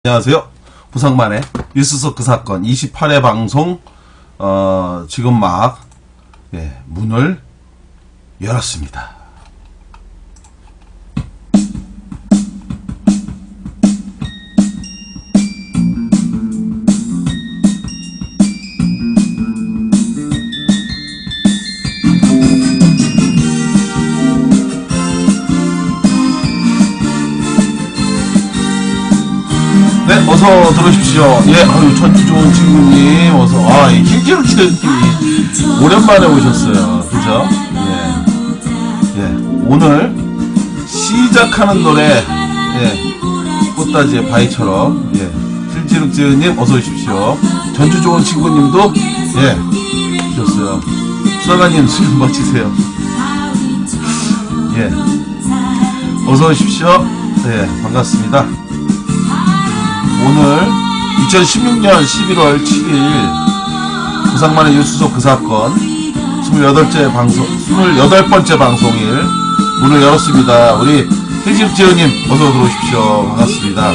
안녕하세요. 부상만의 뉴스 그 사건 28회 방송 지금 막 문을 열었습니다. 네, 어서 들어오십시오. 아유, 전주 좋은 친구님, 어서. 힐지로 치는님이 오랜만에 오셨어요. 그죠? 오늘 시작하는 노래, 꽃다지의 바위처럼, 힐지룩지님 어서 오십시오. 전주 좋은 친구님도, 오셨어요. 수사관님 수염 멋지세요. 어서 오십시오. 반갑습니다. 오늘 2016년 11월 7일 부상만의 뉴스속 그 사건 28번째 방송일 문을 열었습니다. 우리 힐지룩지님 어서 들어오십시오. 반갑습니다.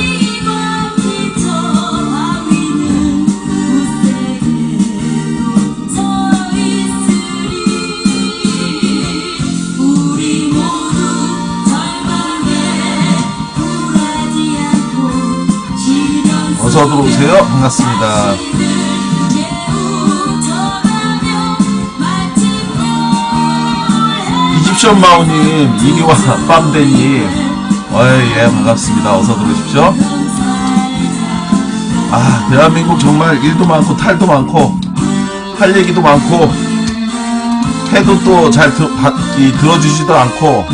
어서 들어오세요. 반갑습니다. 이집션 마우님, 이리와 빰대님, 반갑습니다. 어서 들어오십시오. 대한민국 정말 일도 많고 탈도 많고 할 얘기도 많고 해도 또 잘 들어주지도 않고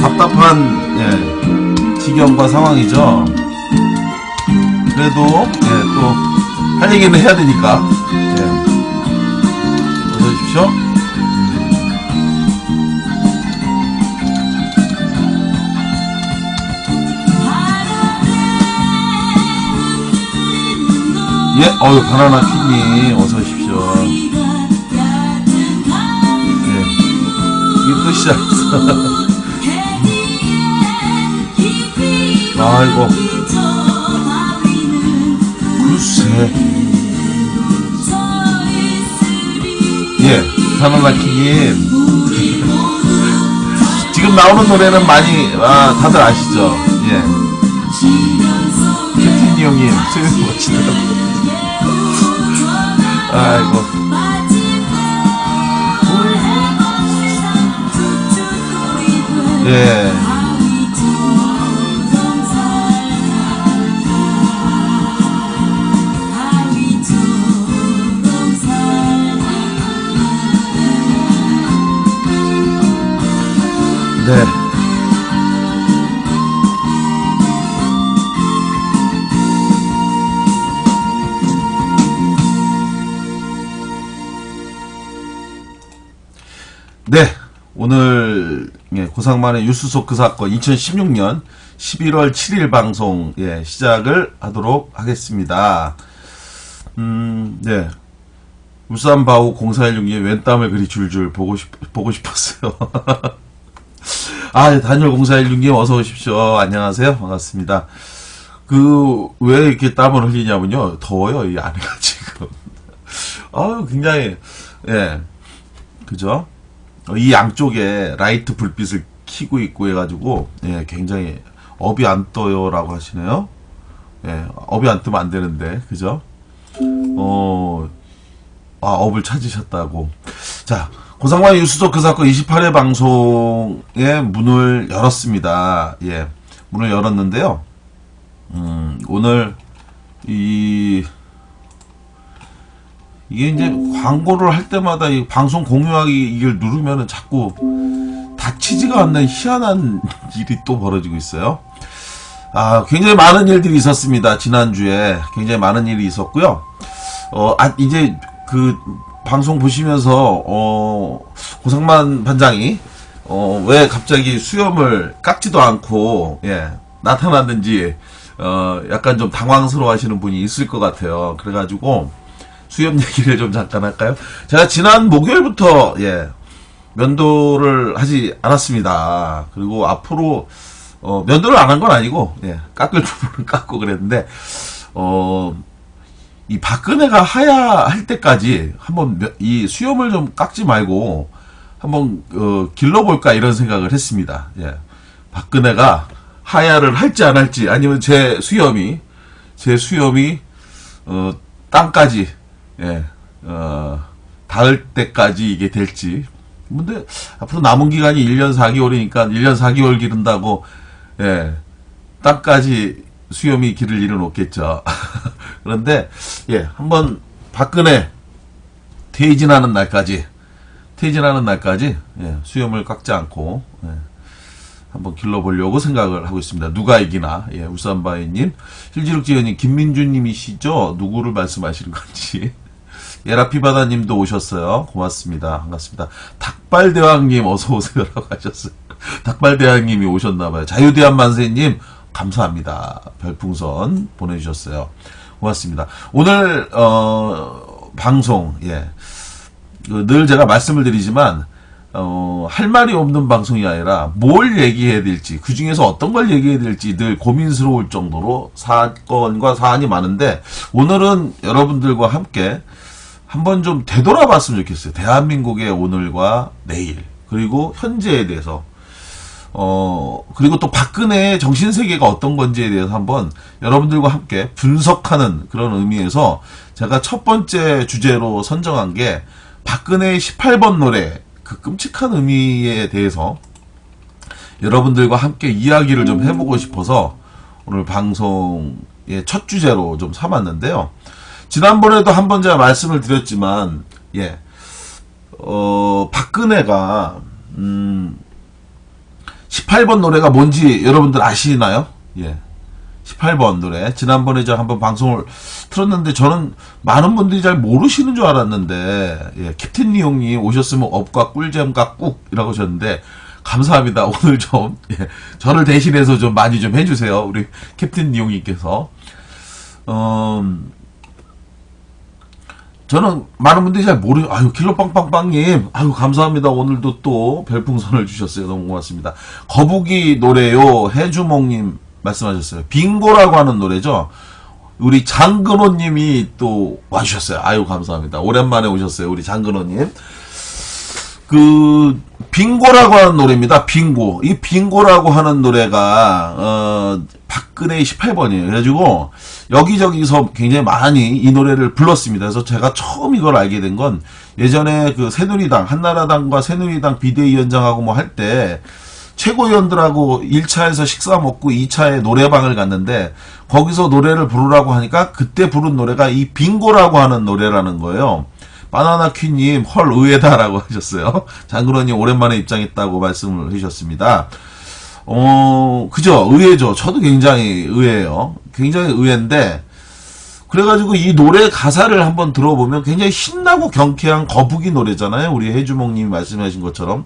답답한 지경과 상황이죠. 그래도 또 할 얘기는 해야 되니까 어서 오십시오. 바나나 퀸님 어서 오십시오. 이게 또 시작했어. 아이고 글쎄. 바나나키님 지금 나오는 노래는 많이 다들 아시죠? 캡틴 형님 수염이 멋지더라고요. 아이고 오늘 고상만의 뉴스 속 그 사건 2016년 11월 7일 방송 시작을 하도록 하겠습니다. 울산 바우 0416님 웬땀을 그리 줄줄 보고 싶었어요. 단열 0416님 어서 오십시오. 안녕하세요. 반갑습니다. 왜 이렇게 땀을 흘리냐면요. 더워요. 이 안에가 지금. 굉장히, 그죠? 이 양쪽에 라이트 불빛을 켜고 있고 해가지고, 굉장히 업이 안 떠요라고 하시네요. 업이 안 뜨면 안 되는데, 그죠? 업을 찾으셨다고. 자, 고상만의 뉴스속 그 사건 28회 방송의 문을 열었습니다. 문을 열었는데요. 오늘 이게 이제 광고를 할 때마다 이 방송 공유하기 이걸 누르면은 자꾸 닥치지가 않는 희한한 일이 또 벌어지고 있어요. 굉장히 많은 일들이 있었습니다. 지난주에 굉장히 많은 일이 있었고요. 이제 방송 보시면서 고상만 반장이 왜 갑자기 수염을 깎지도 않고 나타났는지 약간 좀 당황스러워 하시는 분이 있을 것 같아요. 그래가지고 수염 얘기를 좀 잠깐 할까요? 제가 지난 목요일부터 면도를 하지 않았습니다. 그리고 앞으로 면도를 안 한 건 아니고 깎을 부분은 깎고 그랬는데 이 박근혜가 하야할 때까지 한번 이 수염을 좀 깎지 말고 한번 길러볼까 이런 생각을 했습니다. 예. 박근혜가 하야를 할지 안 할지, 아니면 제 수염이 땅까지, 예, 닿을 때까지 이게 될지. 근데 앞으로 남은 기간이 1년 4개월이니까 1년 4개월 기른다고, 예, 땅까지 수염이 기를 일은 없겠죠. 그런데, 예, 한번 박근혜 퇴진하는 날까지, 예, 수염을 깎지 않고, 예, 한번 길러보려고 생각을 하고 있습니다. 누가 이기나. 예, 울산바이님, 힐지룩지연님, 김민주님이시죠? 누구를 말씀하시는 건지. 예라피바다님도 오셨어요. 고맙습니다. 반갑습니다. 닭발대왕님 어서오세요라고 하셨어요. 닭발대왕님이 오셨나봐요. 자유대한만세님 감사합니다. 별풍선 보내주셨어요. 고맙습니다. 오늘 방송, 예, 늘 제가 말씀을 드리지만 할 말이 없는 방송이 아니라 뭘 얘기해야 될지, 그 중에서 어떤 걸 얘기해야 될지 늘 고민스러울 정도로 사건과 사안이 많은데, 오늘은 여러분들과 함께 한번 좀 되돌아봤으면 좋겠어요. 대한민국의 오늘과 내일, 그리고 현재에 대해서, 그리고 또 박근혜의 정신세계가 어떤 건지에 대해서 한번 여러분들과 함께 분석하는 그런 의미에서 제가 첫 번째 주제로 선정한 게 박근혜의 18번 노래, 그 끔찍한 의미에 대해서 여러분들과 함께 이야기를 좀 해보고 싶어서 오늘 방송의 첫 주제로 좀 삼았는데요. 지난번에도 한번 제가 말씀을 드렸지만, 예, 박근혜가 18번 노래가 뭔지 여러분들 아시나요? 예. 18번 노래. 지난번에 제가 한번 방송을 틀었는데, 저는 많은 분들이 잘 모르시는 줄 알았는데, 예, 캡틴 리용님 오셨으면 업과 꿀잼과 꾹이라고 하셨는데, 감사합니다. 오늘 좀, 예, 저를 대신해서 좀 많이 좀 해주세요. 우리 캡틴 리용님께서. 저는 많은 분들이 잘 아유, 킬러빵빵빵님, 아유, 감사합니다. 오늘도 또 별풍선을 주셨어요. 너무 고맙습니다. 거북이 노래요. 해주몽님 말씀하셨어요. 빙고라고 하는 노래죠. 우리 장근호님이 또 와주셨어요. 아유, 감사합니다. 오랜만에 오셨어요. 우리 장근호님. 빙고라고 하는 노래입니다. 빙고. 이 빙고라고 하는 노래가, 박근혜 18번이에요. 그래가지고, 여기저기서 굉장히 많이 이 노래를 불렀습니다. 그래서 제가 처음 이걸 알게 된 건, 예전에 새누리당, 한나라당과 새누리당 비대위원장하고 뭐 할 때, 최고위원들하고 1차에서 식사 먹고 2차에 노래방을 갔는데, 거기서 노래를 부르라고 하니까, 그때 부른 노래가 이 빙고라고 하는 노래라는 거예요. 바나나 퀸님, 헐, 의외다라고 하셨어요. 장근호님 오랜만에 입장했다고 말씀을 해주셨습니다. 그죠? 의외죠. 저도 굉장히 의외예요. 굉장히 의외인데, 그래가지고 이 노래 가사를 한번 들어보면 굉장히 신나고 경쾌한 거북이 노래잖아요. 우리 해주몽님이 말씀하신 것처럼.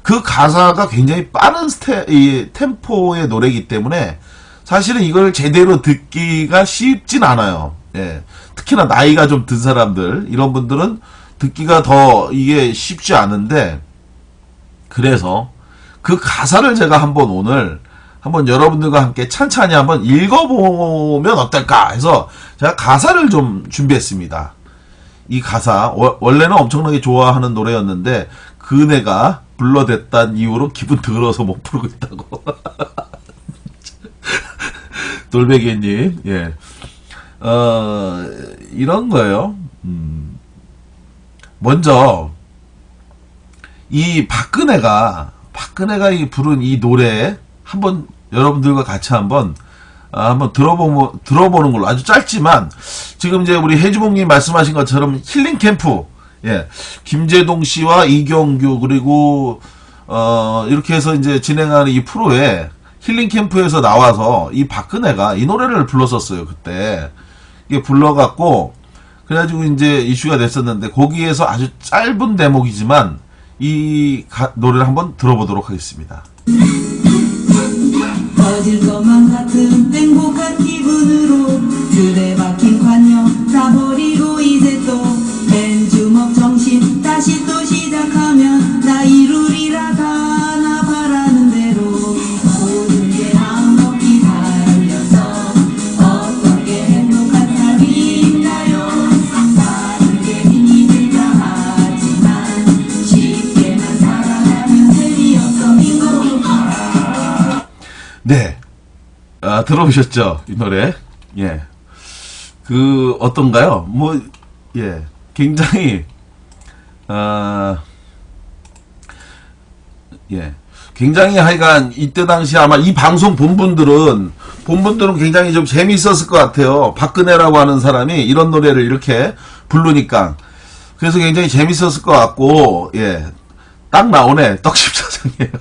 그 가사가 굉장히 빠른 이 템포의 노래이기 때문에 사실은 이걸 제대로 듣기가 쉽진 않아요. 예. 특히나 나이가 좀 든 사람들, 이런 분들은 듣기가 더 이게 쉽지 않은데, 그래서 그 가사를 제가 오늘 한번 여러분들과 함께 찬찬히 한번 읽어보면 어떨까 해서 제가 가사를 좀 준비했습니다. 이 가사, 원래는 엄청나게 좋아하는 노래였는데, 그네가 불러댔단 이유로 기분 더러워서 못 부르고 있다고. 돌베개님, 예. 이런 거예요. 먼저, 이 박근혜가 이 부른 이 노래, 한번 여러분들과 같이 한번 들어보는 걸로, 아주 짧지만, 지금 이제 우리 해주봉님 말씀하신 것처럼 힐링 캠프, 예, 김재동 씨와 이경규, 그리고, 이렇게 해서 이제 진행하는 이 프로에 힐링 캠프에서 나와서 이 박근혜가 이 노래를 불렀었어요, 그때. 이게 불러갖고, 그래가지고 이제 이슈가 됐었는데, 거기에서 아주 짧은 대목이지만, 이 노래를 한번 들어보도록 하겠습니다. 터질 것만 같은 행복한 기분으로 줄에 박힌 관념 다 버리고 이제 또 맨주먹 정신 다시 또 시작하면 나 이루리라 다 나 바라는 대로 모든 게 한번 기다려서 어떤 게 행복한 들어보셨죠? 이 노래. 예. 어떤가요? 굉장히, 굉장히 하여간 이때 당시 아마 이 방송 본 분들은 굉장히 좀 재미있었을 것 같아요. 박근혜라고 하는 사람이 이런 노래를 이렇게 부르니까. 그래서 굉장히 재밌었을 것 같고, 딱 나오네. 떡십사장이에요.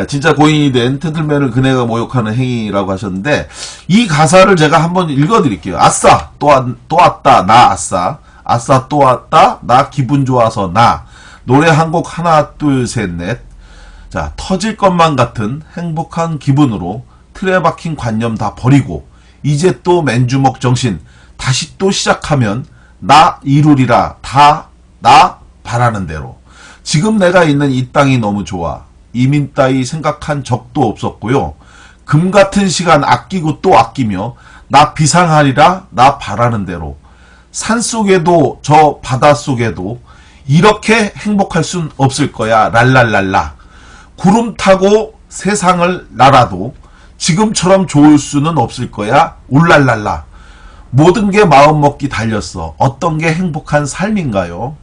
진짜 고인이 된 테틀맨을 그네가 모욕하는 행위라고 하셨는데, 이 가사를 제가 한번 읽어드릴게요. 아싸, 또 왔다, 나 아싸. 아싸, 또 왔다, 나 기분 좋아서 나. 노래 한 곡 하나, 둘, 셋, 넷. 자, 터질 것만 같은 행복한 기분으로 틀에 박힌 관념 다 버리고, 이제 또 맨주먹 정신, 다시 또 시작하면, 나 이루리라, 다, 나 바라는 대로. 지금 내가 있는 이 땅이 너무 좋아. 이민 따위 생각한 적도 없었고요. 금 같은 시간 아끼고 또 아끼며, 나 비상하리라, 나 바라는 대로. 산 속에도 저 바다 속에도 이렇게 행복할 순 없을 거야. 랄랄랄라. 구름 타고 세상을 날아도 지금처럼 좋을 수는 없을 거야. 울랄랄라. 모든 게 마음먹기 달렸어. 어떤 게 행복한 삶인가요?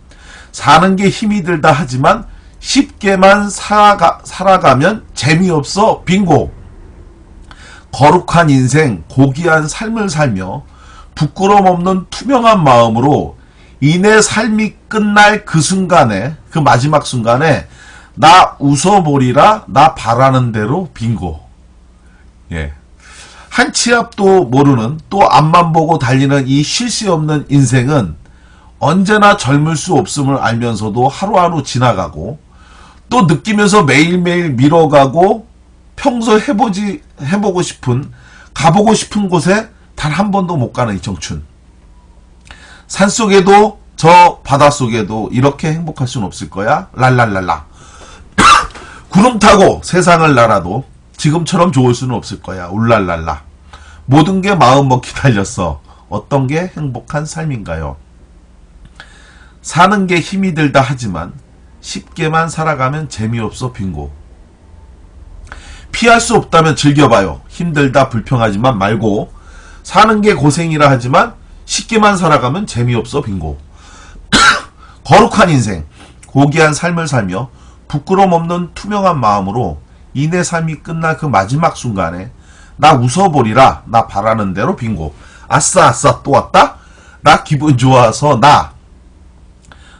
사는 게 힘이 들다 하지만 쉽게만 살아가면 재미없어. 빙고. 거룩한 인생, 고귀한 삶을 살며 부끄럼 없는 투명한 마음으로 이내 삶이 끝날 그 순간에, 그 마지막 순간에 나 웃어보리라, 나 바라는 대로 빙고. 한 치 앞도 모르는, 또 앞만 보고 달리는 이 쉴 새 없는 인생은 언제나 젊을 수 없음을 알면서도 하루하루 지나가고, 또 느끼면서 매일매일 밀어가고, 평소 해보고 싶은, 가보고 싶은 곳에 단 한 번도 못 가는 이 청춘. 산속에도 저 바닷속에도 이렇게 행복할 순 없을 거야. 랄랄랄라. 구름 타고 세상을 날아도 지금처럼 좋을 수는 없을 거야. 울랄랄라. 모든 게 마음먹기 달렸어. 어떤 게 행복한 삶인가요? 사는 게 힘이 들다 하지만 쉽게만 살아가면 재미없어. 빙고. 피할 수 없다면 즐겨봐요. 힘들다 불평하지만 말고. 사는 게 고생이라 하지만 쉽게만 살아가면 재미없어. 빙고. 거룩한 인생, 고귀한 삶을 살며 부끄럼 없는 투명한 마음으로 이내 삶이 끝날 그 마지막 순간에 나 웃어보리라, 나 바라는 대로. 빙고. 아싸 아싸 또 왔다, 나 기분 좋아서 나.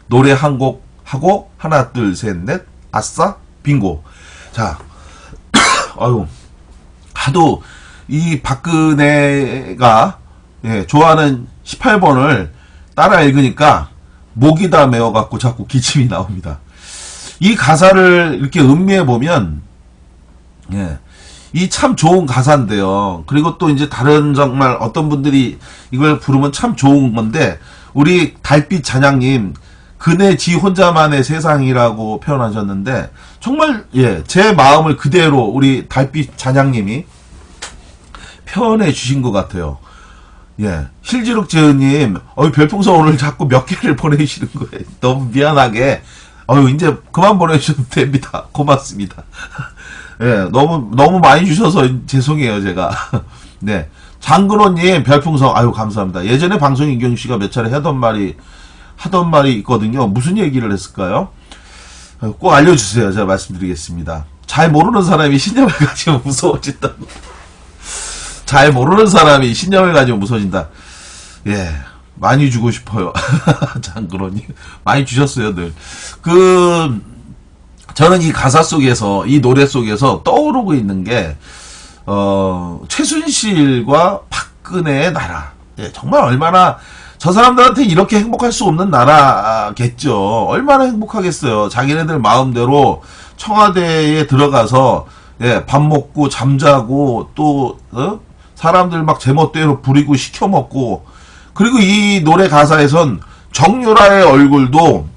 노래 한 곡 하고 하나 둘 셋 넷 아싸 빙고. 자, 아유, 하도 이 박근혜가 좋아하는 18번을 따라 읽으니까 목이 다 메어갖고 자꾸 기침이 나옵니다. 이 가사를 이렇게 음미해 보면 이 참 좋은 가사인데요. 그리고 또 이제 다른 정말 어떤 분들이 이걸 부르면 참 좋은 건데, 우리 달빛 잔양님 그네 지 혼자만의 세상이라고 표현하셨는데, 정말 제 마음을 그대로 우리 달빛 잔양님이 표현해 주신 것 같아요. 실지룩 제은님, 별풍선 오늘 자꾸 몇 개를 보내주시는 거예요. 너무 미안하게. 이제 그만 보내주셔도 됩니다. 고맙습니다. 너무 많이 주셔서 죄송해요, 제가. 네. 장근호님, 별풍선, 감사합니다. 예전에 방송 인경 씨가 몇 차례 하던 말이 있거든요. 무슨 얘기를 했을까요? 꼭 알려주세요. 제가 말씀드리겠습니다. 잘 모르는 사람이 신념을 가지고 무서워진다고. 잘 모르는 사람이 신념을 가지고 무서워진다. 많이 주고 싶어요. 장근호님. 많이 주셨어요, 늘. 저는 이 가사 속에서, 이 노래 속에서 떠오르고 있는 게, 최순실과 박근혜의 나라. 정말 얼마나, 저 사람들한테 이렇게 행복할 수 없는 나라겠죠. 얼마나 행복하겠어요. 자기네들 마음대로 청와대에 들어가서, 밥 먹고, 잠자고, 또, 사람들 막 제멋대로 부리고 시켜먹고, 그리고 이 노래 가사에선 정유라의 얼굴도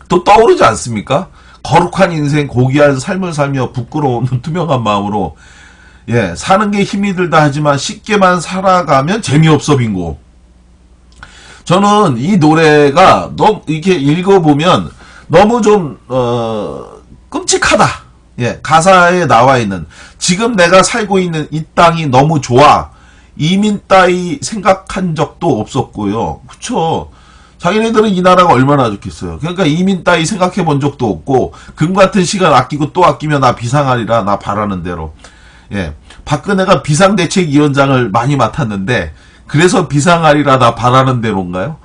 또 떠오르지 않습니까? 거룩한 인생, 고귀한 삶을 살며 부끄러움 없는 투명한 마음으로 사는 게 힘이 들다 하지만 쉽게만 살아가면 재미없어. 빙고. 저는 이 노래가 너무 이렇게 읽어보면 너무 좀 끔찍하다. 예, 가사에 나와 있는 지금 내가 살고 있는 이 땅이 너무 좋아. 이민 따위 생각한 적도 없었고요. 그쵸? 자기네들은 이 나라가 얼마나 좋겠어요. 그러니까 이민 따위 생각해 본 적도 없고 금 같은 시간 아끼고 또 아끼면 나 비상하리라 나 바라는 대로. 예, 박근혜가 비상대책위원장을 많이 맡았는데 그래서 비상하리라 나 바라는 대로인가요?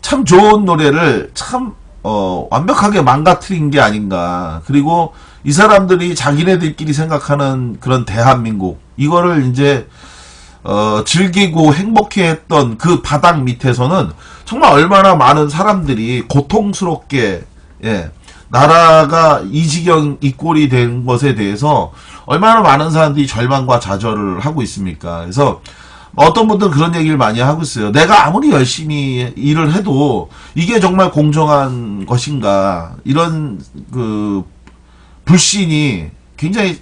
참 좋은 노래를 참 완벽하게 망가뜨린 게 아닌가. 그리고 이 사람들이 자기네들끼리 생각하는 그런 대한민국 이거를 이제 즐기고 행복해했던 그 바닥 밑에서는 정말 얼마나 많은 사람들이 고통스럽게 예, 나라가 이 지경 이 꼴이 된 것에 대해서 얼마나 많은 사람들이 절망과 좌절을 하고 있습니까? 그래서 어떤 분들은 그런 얘기를 많이 하고 있어요. 내가 아무리 열심히 일을 해도 이게 정말 공정한 것인가 이런 그 불신이 굉장히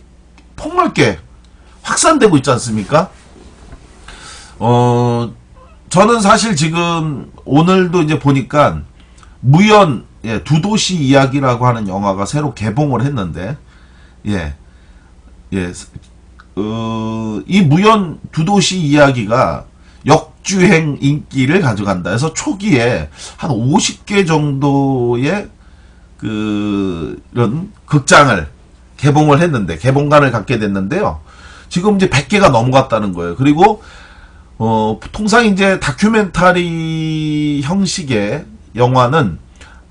폭넓게 확산되고 있지 않습니까? 저는 사실 지금 오늘도 이제 보니까 무연 예, 두 도시 이야기라고 하는 영화가 새로 개봉을 했는데 예, 예, 이 무연 두 도시 이야기가 역주행 인기를 가져간다 해서 초기에 한 50개 정도의 그런 극장을 개봉을 했는데 개봉관을 갖게 됐는데요. 지금 이제 100개가 넘어갔다는 거예요. 그리고 통상 이제 다큐멘터리 형식의 영화는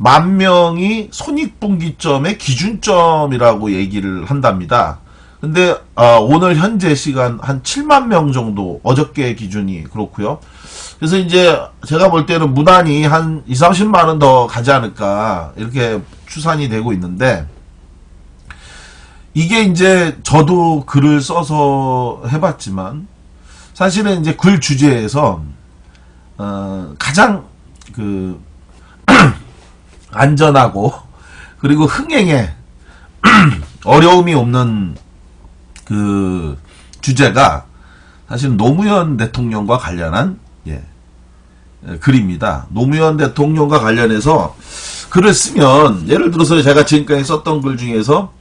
10,000명이 손익분기점의 기준점이라고 얘기를 한답니다. 근데 오늘 현재 시간 한 7만 명 정도 어저께 기준이 그렇고요. 그래서 이제 제가 볼 때는 무난히 한 2, 30만 원 더 가지 않을까 이렇게 추산이 되고 있는데 이게 이제 저도 글을 써서 해봤지만 사실은 이제 글 주제에서 가장 그 안전하고 그리고 흥행에 어려움이 없는 그 주제가 사실 노무현 대통령과 관련한 글입니다. 노무현 대통령과 관련해서 글을 쓰면 예를 들어서 제가 지금까지 썼던 글 중에서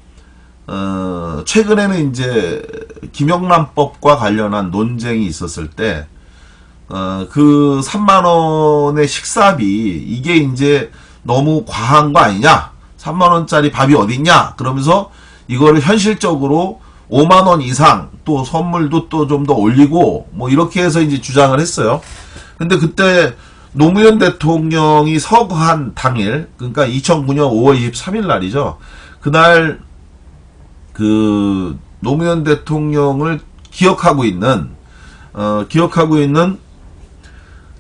최근에는 이제 김영란법과 관련한 논쟁이 있었을 때 그 3만 원의 식사비 이게 이제 너무 과한 거 아니냐? 3만 원짜리 밥이 어딨냐? 그러면서 이거를 현실적으로 5만 원 이상 또 선물도 또 좀 더 올리고 뭐 이렇게 해서 이제 주장을 했어요. 근데 그때 노무현 대통령이 서거한 당일, 그러니까 2009년 5월 23일 날이죠. 그날 그 노무현 대통령을 기억하고 있는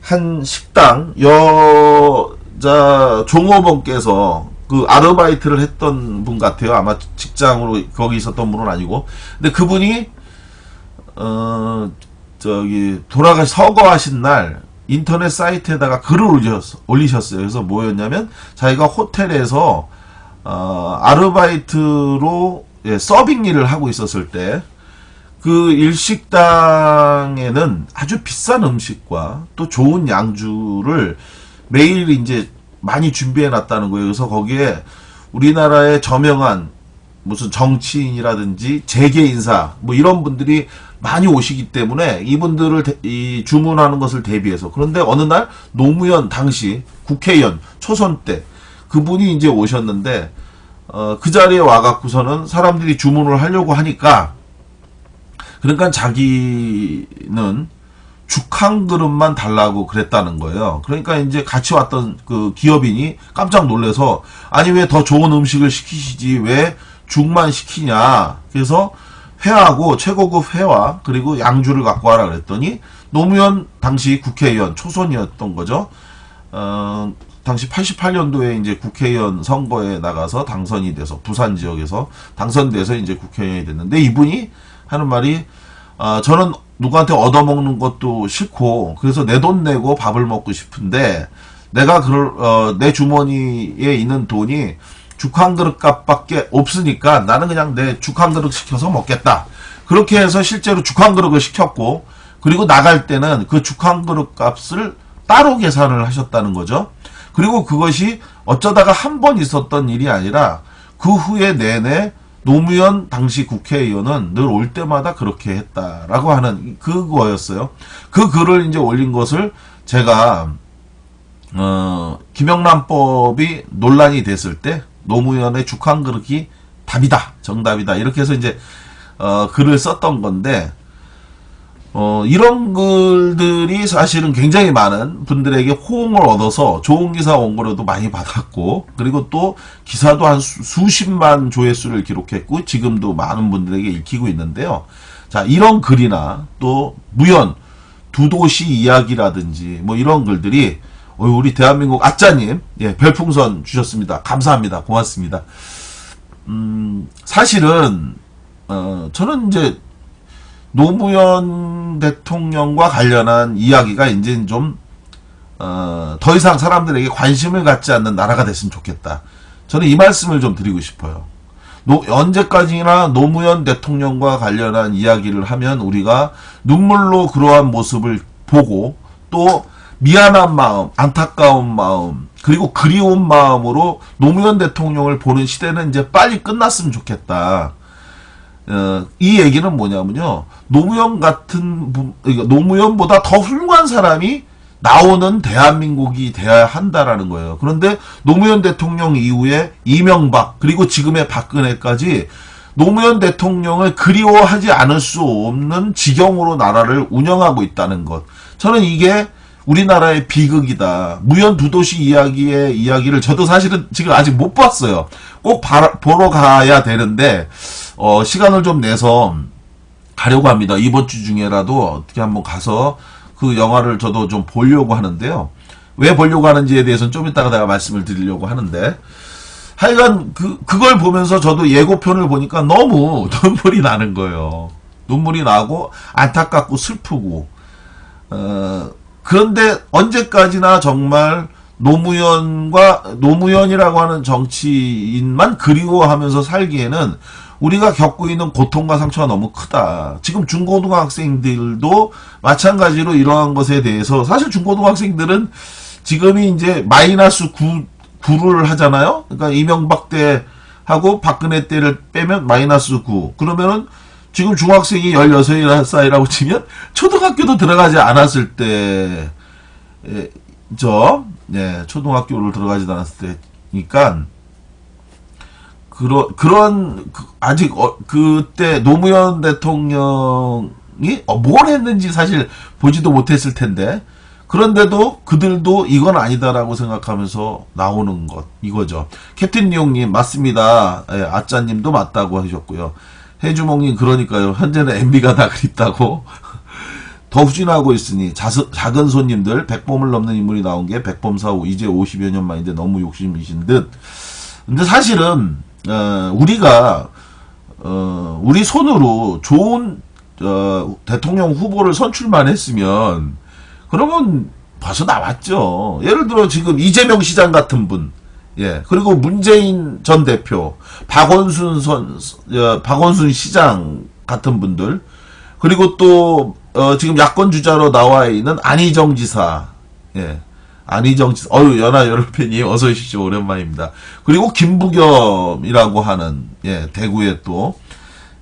한 식당 여자 종업원께서 그 아르바이트를 했던 분 같아요. 아마 직장으로 거기 있었던 분은 아니고. 근데 그분이 서거하신 날 인터넷 사이트에다가 글을 올리셨어요. 그래서 뭐였냐면 자기가 호텔에서 아르바이트로 서빙 일을 하고 있었을 때 그 일식당에는 아주 비싼 음식과 또 좋은 양주를 매일 이제 많이 준비해 놨다는 거예요. 그래서 거기에 우리나라의 저명한 무슨 정치인이라든지 재계 인사 뭐 이런 분들이 많이 오시기 때문에 이분들을 주문하는 것을 대비해서. 그런데 어느 날 노무현 당시 국회의원 초선 때 그분이 이제 오셨는데 그 자리에 와갖고서는 사람들이 주문을 하려고 하니까 그러니까 자기는 죽 한 그릇만 달라고 그랬다는 거예요. 그러니까 이제 같이 왔던 그 기업인이 깜짝 놀라서 아니 왜 더 좋은 음식을 시키시지 왜 죽만 시키냐. 그래서 회하고 최고급 회와 그리고 양주를 갖고 와라 그랬더니 노무현 당시 국회의원 초선이었던 거죠. 당시 88년도에 이제 국회의원 선거에 나가서 당선이 돼서 부산 지역에서 당선돼서 이제 국회의원이 됐는데 이분이 하는 말이 저는 누구한테 얻어먹는 것도 싫고 그래서 내 돈 내고 밥을 먹고 싶은데 내가 내 주머니에 있는 돈이 죽 한 그릇 값밖에 없으니까 나는 그냥 내 죽 한 그릇 시켜서 먹겠다. 그렇게 해서 실제로 죽 한 그릇을 시켰고 그리고 나갈 때는 그 죽 한 그릇 값을 따로 계산을 하셨다는 거죠. 그리고 그것이 어쩌다가 한 번 있었던 일이 아니라 그 후에 내내 노무현 당시 국회의원은 늘 올 때마다 그렇게 했다라고 하는 그거였어요. 그 글을 이제 올린 것을 제가 김영란법이 논란이 됐을 때 노무현의 죽한 그릇이 답이다, 정답이다 이렇게 해서 이제 글을 썼던 건데 이런 글들이 사실은 굉장히 많은 분들에게 호응을 얻어서 좋은 기사 원고료도 많이 받았고, 그리고 또 기사도 한 수십만 조회수를 기록했고, 지금도 많은 분들에게 읽히고 있는데요. 자, 이런 글이나 또 무연, 두 도시 이야기라든지 뭐 이런 글들이 우리 대한민국 아짜님, 예, 별풍선 주셨습니다. 감사합니다. 고맙습니다. 사실은, 저는 이제 노무현 대통령과 관련한 이야기가 이제 좀, 더 이상 사람들에게 관심을 갖지 않는 나라가 됐으면 좋겠다. 저는 이 말씀을 좀 드리고 싶어요. 언제까지나 노무현 대통령과 관련한 이야기를 하면 우리가 눈물로 그러한 모습을 보고 또 미안한 마음, 안타까운 마음, 그리고 그리운 마음으로 노무현 대통령을 보는 시대는 이제 빨리 끝났으면 좋겠다. 이 얘기는 뭐냐면요. 노무현 같은, 노무현보다 더 훌륭한 사람이 나오는 대한민국이 돼야 한다라는 거예요. 그런데 노무현 대통령 이후에 이명박, 그리고 지금의 박근혜까지 노무현 대통령을 그리워하지 않을 수 없는 지경으로 나라를 운영하고 있다는 것. 저는 이게 우리나라의 비극이다. 무연 두 도시 이야기의 이야기를 저도 사실은 지금 아직 못 봤어요. 꼭 보러 가야 되는데, 시간을 좀 내서 가려고 합니다. 이번 주 중에라도 어떻게 한번 가서 그 영화를 저도 좀 보려고 하는데요. 왜 보려고 하는지에 대해서는 좀 이따가 내가 말씀을 드리려고 하는데, 하여간 그걸 보면서 저도 예고편을 보니까 너무 눈물이 나는 거예요. 눈물이 나고 안타깝고 슬프고, 그런데 언제까지나 정말 노무현이라고 하는 정치인만 그리워하면서 살기에는 우리가 겪고 있는 고통과 상처가 너무 크다. 지금 중고등학생들도 마찬가지로 이러한 것에 대해서, 사실 중고등학생들은 지금이 이제 마이너스 9를 하잖아요. 그러니까 이명박 때하고 박근혜 때를 빼면 마이너스 9. 그러면은 지금 중학생이 16살이라고 치면 초등학교도 들어가지 않았을 때, 초등학교를 들어가지 않았을 때니까, 아직, 그때 노무현 대통령이 뭘 했는지 사실 보지도 못했을 텐데, 그런데도 그들도 이건 아니다라고 생각하면서 나오는 것, 이거죠. 캡틴 니용님, 맞습니다. 예, 아짜님도 맞다고 하셨고요. 해주몽님, 그러니까요. 현재는 MB가 다 그립다고. 더 후진하고 있으니, 작은 손님들, 백범을 넘는 인물이 나온 게 백범사후, 이제 50여 년 만인데 너무 욕심이신 듯. 근데 사실은, 우리가, 우리 손으로 좋은, 대통령 후보를 선출만 했으면, 그러면 벌써 나왔죠. 예를 들어 지금 이재명 시장 같은 분, 예, 그리고 문재인 전 대표, 박원순 시장 같은 분들, 그리고 또, 지금 야권 주자로 나와 있는 안희정 지사, 예, 안희정 지사, 연합연합팬님, 어서 오십시오. 오랜만입니다. 그리고 김부겸이라고 하는, 예, 대구에 또,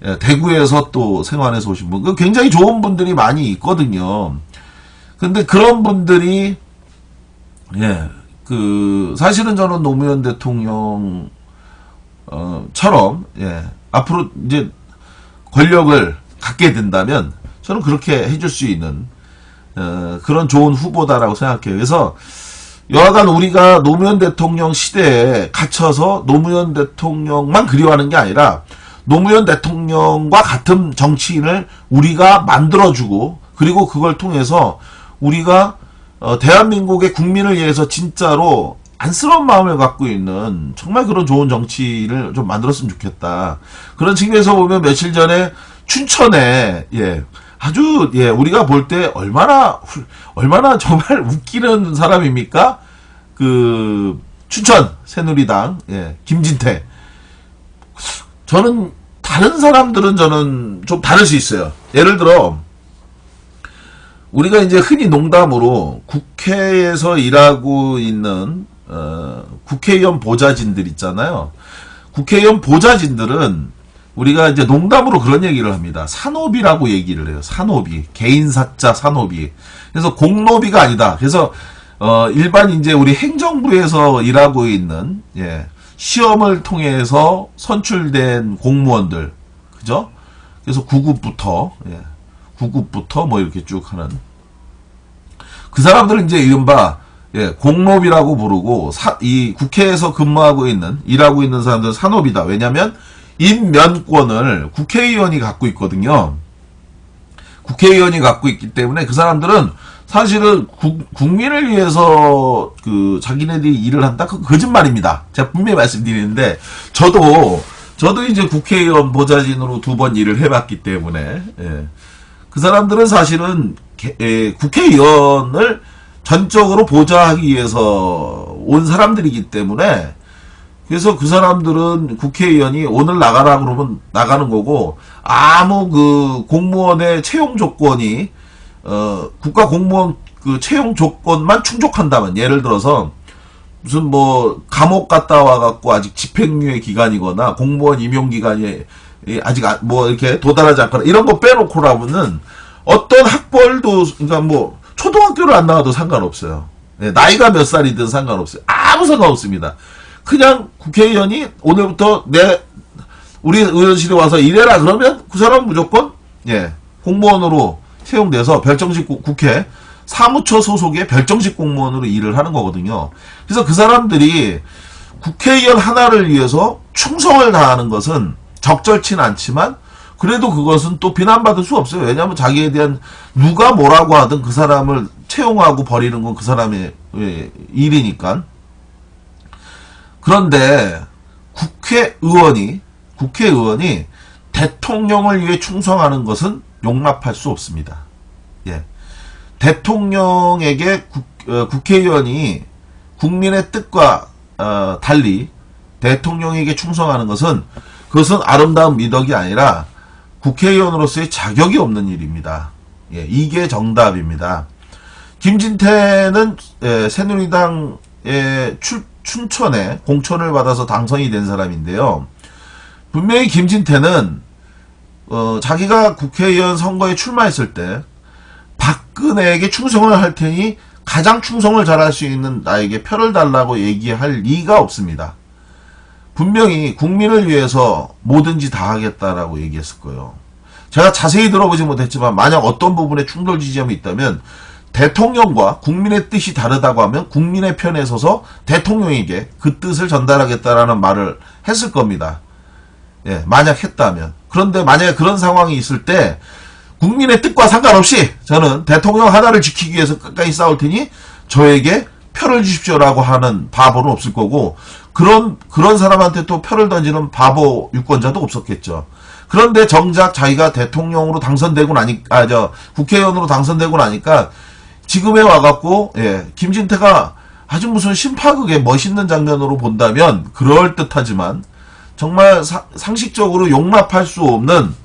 예, 대구에서 또 생활해서 오신 분, 굉장히 좋은 분들이 많이 있거든요. 근데 그런 분들이, 예, 사실은 저는 노무현 대통령, 처럼, 예, 앞으로 이제 권력을 갖게 된다면, 저는 그렇게 해줄 수 있는, 그런 좋은 후보다라고 생각해요. 그래서, 여하간 우리가 노무현 대통령 시대에 갇혀서 노무현 대통령만 그리워하는 게 아니라, 노무현 대통령과 같은 정치인을 우리가 만들어주고, 그리고 그걸 통해서 우리가 대한민국의 국민을 위해서 진짜로 안쓰러운 마음을 갖고 있는 정말 그런 좋은 정치를 좀 만들었으면 좋겠다. 그런 측면에서 보면 며칠 전에 춘천에, 예, 아주, 예, 우리가 볼 때 얼마나 정말 웃기는 사람입니까? 춘천 새누리당, 예, 김진태. 저는 다른 사람들은 저는 좀 다를 수 있어요. 예를 들어, 우리가 이제 흔히 농담으로 국회에서 일하고 있는, 국회의원 보좌진들 있잖아요. 국회의원 보좌진들은 우리가 이제 농담으로 그런 얘기를 합니다. 산업이라고 얘기를 해요. 산업이. 개인사자 산업이. 그래서 공노비가 아니다. 그래서, 일반 이제 우리 행정부에서 일하고 있는, 예, 시험을 통해서 선출된 공무원들. 그죠? 그래서 9급부터, 예, 9급부터 뭐 이렇게 쭉 하는. 그 사람들은 이제 이른바, 예, 공노비라고 부르고, 이 국회에서 근무하고 있는, 일하고 있는 사람들은 산업이다. 왜냐면, 임면권을 국회의원이 갖고 있거든요. 국회의원이 갖고 있기 때문에 그 사람들은 사실은 국민을 위해서 그 자기네들이 일을 한다? 그 거짓말입니다. 제가 분명히 말씀드리는데, 저도 이제 국회의원 보좌진으로 2번 일을 해봤기 때문에, 예. 그 사람들은 사실은 국회의원을 전적으로 보좌하기 위해서 온 사람들이기 때문에, 그래서 그 사람들은 국회의원이 오늘 나가라 그러면 나가는 거고, 아무 그 공무원의 채용 조건이, 국가 공무원 그 채용 조건만 충족한다면, 예를 들어서, 무슨 뭐, 감옥 갔다 와갖고 아직 집행유예 기간이거나, 공무원 임용 기간이 아직 뭐 이렇게 도달하지 않거나, 이런 거 빼놓고라면은, 어떤 학벌도, 그러니까 뭐, 초등학교를 안 나와도 상관없어요. 나이가 몇 살이든 상관없어요. 아무 상관없습니다. 그냥 국회의원이 오늘부터 우리 의원실에 와서 일해라 그러면 그 사람은 무조건, 예, 공무원으로 채용돼서 별정직 국회 사무처 소속의 별정직 공무원으로 일을 하는 거거든요. 그래서 그 사람들이 국회의원 하나를 위해서 충성을 다하는 것은 적절치는 않지만, 그래도 그것은 또 비난받을 수 없어요. 왜냐하면 자기에 대한 누가 뭐라고 하든 그 사람을 채용하고 버리는 건 그 사람의 일이니까. 그런데 국회의원이 대통령을 위해 충성하는 것은 용납할 수 없습니다. 예. 대통령에게 국회의원이 국민의 뜻과 달리 대통령에게 충성하는 그것은 아름다운 미덕이 아니라 국회의원으로서의 자격이 없는 일입니다. 예, 이게 정답입니다. 김진태는 새누리당의 춘천에 공천을 받아서 당선이 된 사람인데요. 분명히 김진태는 자기가 국회의원 선거에 출마했을 때 박근혜에게 충성을 할 테니 가장 충성을 잘할 수 있는 나에게 표를 달라고 얘기할 리가 없습니다. 분명히 국민을 위해서 뭐든지 다 하겠다라고 얘기했을 거예요. 제가 자세히 들어보지 못했지만 만약 어떤 부분에 충돌 지점이 있다면 대통령과 국민의 뜻이 다르다고 하면 국민의 편에 서서 대통령에게 그 뜻을 전달하겠다라는 말을 했을 겁니다. 예, 만약 했다면. 그런데 만약에 그런 상황이 있을 때 국민의 뜻과 상관없이 저는 대통령 하나를 지키기 위해서 끝까지 싸울 테니 저에게 표를 주십시오라고 하는 바보는 없을 거고, 그런 사람한테 또 표를 던지는 바보 유권자도 없었겠죠. 그런데 정작 자기가 대통령으로 당선되고 국회의원으로 당선되고 나니까 지금에 와갖고, 예, 김진태가 아주 무슨 심파극의 멋있는 장면으로 본다면 그럴듯하지만 정말 상식적으로 용납할 수 없는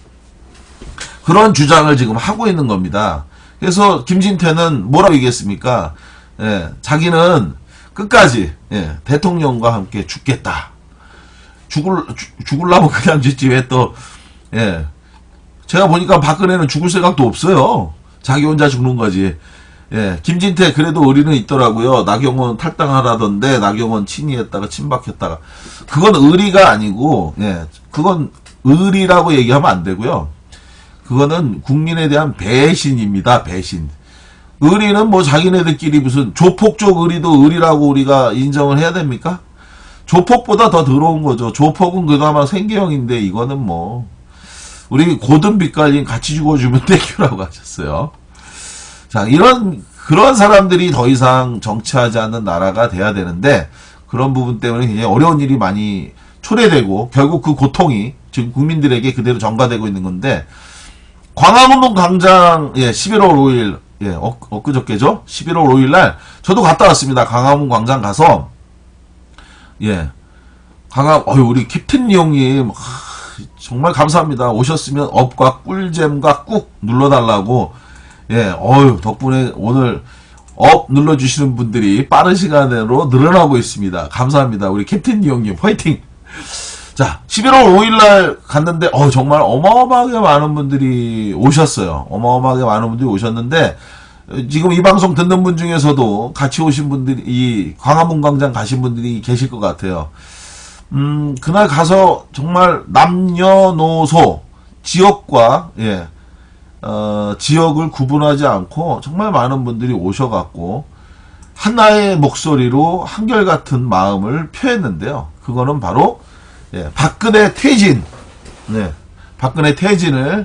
그런 주장을 지금 하고 있는 겁니다. 그래서 김진태는 뭐라고 얘기했습니까? 예, 자기는 끝까지, 예, 대통령과 함께 죽겠다. 죽을라면 그냥 죽지 왜 또, 예. 제가 보니까 박근혜는 죽을 생각도 없어요. 자기 혼자 죽는 거지. 예, 김진태 그래도 의리는 있더라고요. 나경원 탈당하라던데 나경원 친이했다가 친박했다가. 그건 의리가 아니고, 예, 그건 의리라고 얘기하면 안 되고요. 그거는 국민에 대한 배신입니다. 배신. 의리는 뭐 자기네들끼리 무슨 조폭적 의리도 의리라고 우리가 인정을 해야 됩니까? 조폭보다 더 더러운 거죠. 조폭은 그나마 생계형인데 이거는 뭐 우리 고든 빛깔림 같이 죽어주면 땡큐라고 하셨어요. 자, 그런 사람들이 더 이상 정치하지 않는 나라가 돼야 되는데 그런 부분 때문에 굉장히 어려운 일이 많이 초래되고 결국 그 고통이 지금 국민들에게 그대로 전가되고 있는 건데, 광화문 광장, 예, 11월 5일, 예, 엊그저께죠? 11월 5일 날, 저도 갔다 왔습니다. 광화문 광장 가서, 예, 우리 캡틴 형님, 정말 감사합니다. 오셨으면 업과 꿀잼과 꾹 눌러달라고, 예, 덕분에 오늘 업 눌러주시는 분들이 빠른 시간으로 늘어나고 있습니다. 감사합니다. 우리 캡틴 형님, 화이팅! 자, 11월 5일날 갔는데, 정말 어마어마하게 많은 분들이 오셨어요. 어마어마하게 많은 분들이 오셨는데, 지금 이 방송 듣는 분 중에서도 같이 오신 분들이, 이 광화문 광장 가신 분들이 계실 것 같아요. 그날 가서 정말 남녀노소, 지역과, 지역을 구분하지 않고 정말 많은 분들이 오셔갖고, 하나의 목소리로 한결같은 마음을 표했는데요. 그거는 바로, 박근혜 퇴진, 박근혜 퇴진을,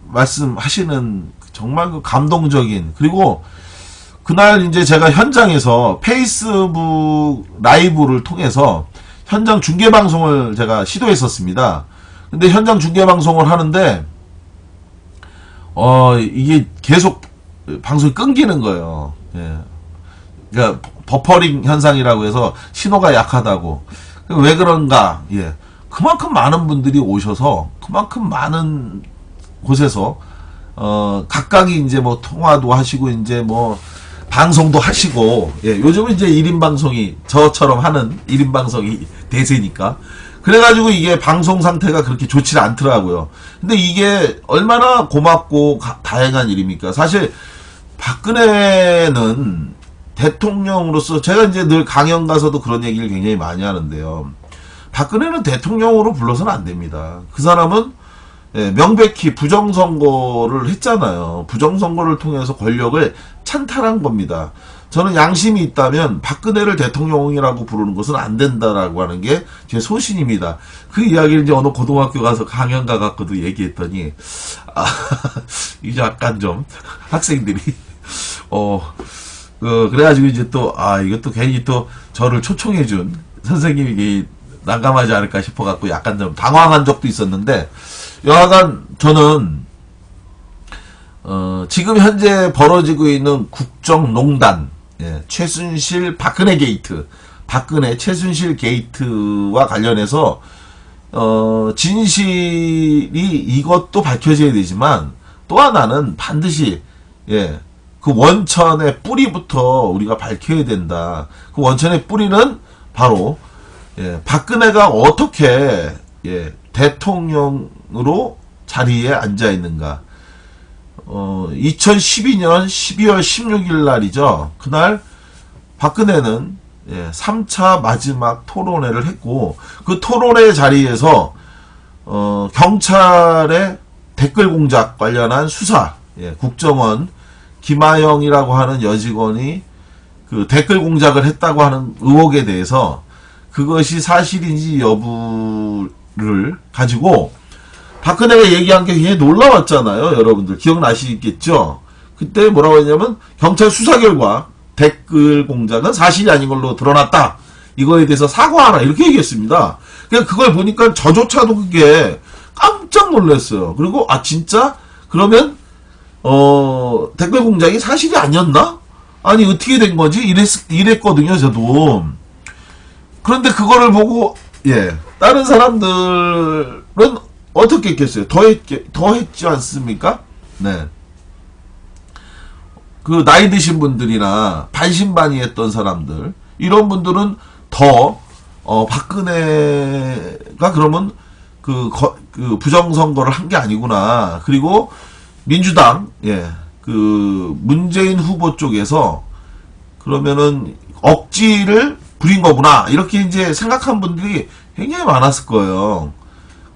말씀하시는 정말 그 감동적인, 그리고 그날 이제 제가 현장에서 페이스북 라이브를 통해서 현장 중계방송을 제가 시도했었습니다. 근데 현장 중계방송을 하는데, 이게 계속 방송이 끊기는 거예요. 그러니까 버퍼링 현상이라고 해서 신호가 약하다고. 왜 그런가? 그만큼 많은 분들이 오셔서 그만큼 많은 곳에서 각각이 이제 뭐 통화도 하시고 이제 뭐 방송도 하시고, 요즘은 이제 1인 방송이 저처럼 하는 1인 방송이 대세니까. 그래가지고 이게 방송 상태가 그렇게 좋지 않더라고요. 근데 이게 얼마나 고맙고 다행한 일입니까? 사실 박근혜는 대통령으로서, 제가 이제 늘 강연 가서도 그런 얘기를 굉장히 많이 하는데요. 박근혜는 대통령으로 불러서는 안 됩니다. 그 사람은 명백히 부정선거를 했잖아요. 부정선거를 통해서 권력을 찬탈한 겁니다. 저는 양심이 있다면 박근혜를 대통령이라고 부르는 것은 안 된다라고 하는 게 제 소신입니다. 그 이야기를 이제 어느 고등학교 가서 강연 가갖고도 얘기했더니, 이제 약간 좀 학생들이, 그래가지고 이제 또, 이것도 괜히 또 저를 초청해준 선생님이 난감하지 않을까 싶어갖고 약간 좀 당황한 적도 있었는데, 여하간 저는, 지금 현재 벌어지고 있는 국정농단, 최순실 박근혜 게이트, 박근혜 최순실 게이트와 관련해서, 진실이 이것도 밝혀져야 되지만, 또 하나는 반드시, 그 원천의 뿌리부터 우리가 밝혀야 된다. 그 원천의 뿌리는 바로, 박근혜가 어떻게, 대통령으로 자리에 앉아 있는가. 2012년 12월 16일 날이죠. 그날 박근혜는 3차 마지막 토론회를 했고, 그 토론회 자리에서 경찰의 댓글 공작 관련한 수사, 국정원 김하영이라고 하는 여직원이 그 댓글 공작을 했다고 하는 의혹에 대해서 그것이 사실인지 여부를 가지고 박근혜가 얘기한 게 굉장히 놀라웠잖아요. 여러분들 기억나시겠죠? 그때 뭐라고 했냐면, 경찰 수사 결과 댓글 공작은 사실이 아닌 걸로 드러났다. 이거에 대해서 사과하라. 이렇게 얘기했습니다. 그냥 그걸 보니까 저조차도 그게 깜짝 놀랐어요. 그리고 진짜? 그러면 댓글 공작이 사실이 아니었나? 아니 어떻게 된 거지? 이랬거든요. 저도. 그런데 그거를 보고 다른 사람들은 어떻게 했겠어요? 더 했지 않습니까? 그 나이 드신 분들이나 반신반의했던 사람들, 이런 분들은 더 박근혜가 그러면 그 부정선거를 한 게 아니구나. 그리고 민주당 그 문재인 후보 쪽에서 그러면은 억지를 부린 거구나. 이렇게 이제 생각한 분들이 굉장히 많았을 거예요.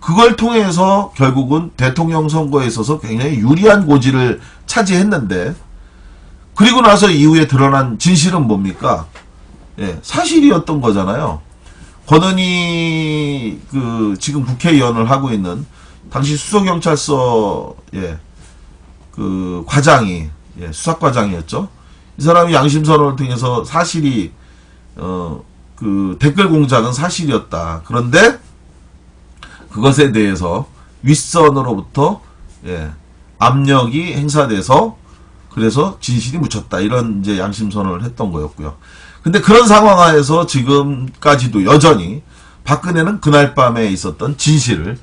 그걸 통해서 결국은 대통령 선거에 있어서 굉장히 유리한 고지를 차지했는데, 그리고 나서 이후에 드러난 진실은 뭡니까? 사실이었던 거잖아요. 권은희 지금 국회의원을 하고 있는 당시 수서경찰서 그 과장이 수사과장이었죠. 이 사람이 양심선언을 통해서 사실이 그 댓글 공작은 사실이었다. 그런데 그것에 대해서 윗선으로부터 압력이 행사돼서 그래서 진실이 묻혔다. 이런 이제 양심선언을 했던 거였고요. 근데 그런 상황 하에서 지금까지도 여전히 박근혜는 그날 밤에 있었던 진실을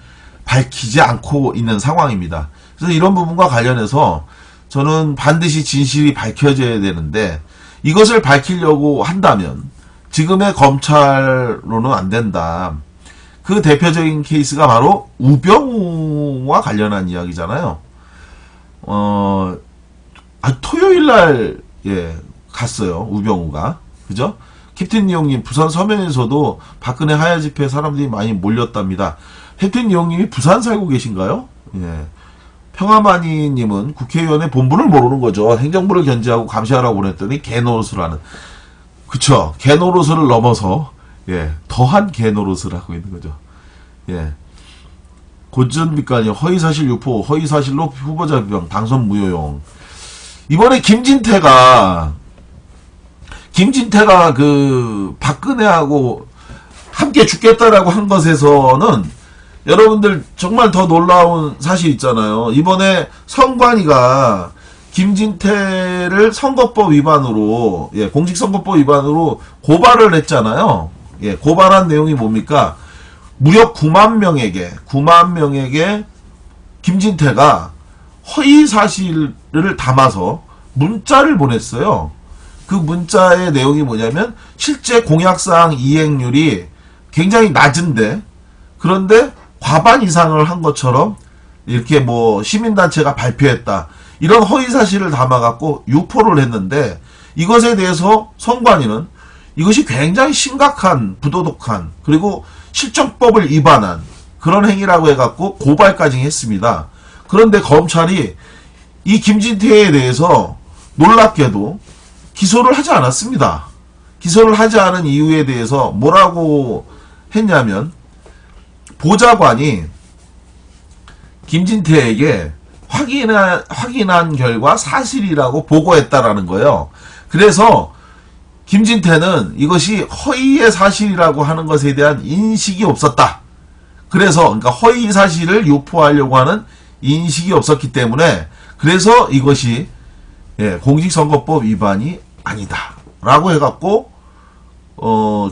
밝히지 않고 있는 상황입니다. 그래서 이런 부분과 관련해서 저는 반드시 진실이 밝혀져야 되는데, 이것을 밝히려고 한다면 지금의 검찰로는 안 된다. 그 대표적인 케이스가 바로 우병우와 관련한 이야기잖아요. 토요일 날, 예, 갔어요. 우병우가. 그죠? 캡틴 니용님, 부산 서면에서도 박근혜 하야 집회에 사람들이 많이 몰렸답니다. 캡틴 니용님이 부산 살고 계신가요? 예. 평화마니님은 국회의원의 본분을 모르는 거죠. 행정부를 견제하고 감시하라고 보냈더니 개노릇을 하는. 그쵸. 개노릇을 넘어서, 예, 더한 개노릇을 하고 있는 거죠. 예. 고전빛깔이 허위사실 유포, 허위사실로 후보자 비방, 당선 무효용. 이번에 김진태가 그 박근혜하고 함께 죽겠다라고 한 것에서는 여러분들 정말 더 놀라운 사실 있잖아요. 이번에 선관위가 김진태를 선거법 위반으로, 예, 공직선거법 위반으로 고발을 했잖아요. 예, 고발한 내용이 뭡니까? 무려 9만 명에게 김진태가 허위 사실을 담아서 문자를 보냈어요. 그 문자의 내용이 뭐냐면 실제 공약사항 이행률이 굉장히 낮은데, 그런데 과반 이상을 한 것처럼 이렇게 뭐 시민단체가 발표했다, 이런 허위사실을 담아갖고 유포를 했는데, 이것에 대해서 선관위는 이것이 굉장히 심각한 부도덕한 그리고 실정법을 위반한 그런 행위라고 해갖고 고발까지 했습니다. 그런데 검찰이 이 김진태에 대해서 놀랍게도 기소를 하지 않았습니다. 기소를 하지 않은 이유에 대해서 뭐라고 했냐면, 보좌관이 김진태에게 확인한 결과 사실이라고 보고했다라는 거예요. 그래서 김진태는 이것이 허위의 사실이라고 하는 것에 대한 인식이 없었다. 그래서 그러니까 허위 사실을 유포하려고 하는 인식이 없었기 때문에, 그래서 이것이, 예, 공직선거법 위반이 아니다 라고 해갖고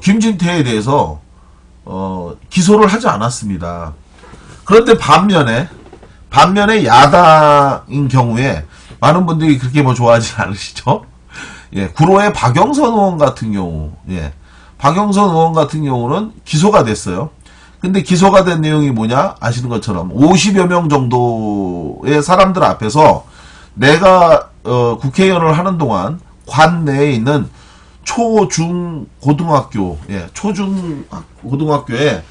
김진태에 대해서 기소를 하지 않았습니다. 그런데 반면에 야당인 경우에 많은 분들이 그렇게 뭐 좋아하지 않으시죠? 예, 구로의 박영선 의원 같은 경우, 예, 박영선 의원 같은 경우는 기소가 됐어요. 근데 기소가 된 내용이 뭐냐? 아시는 것처럼 50여 명 정도의 사람들 앞에서 내가 국회의원을 하는 동안 관 내에 있는 초중고등학교, 예, 초중고등학교에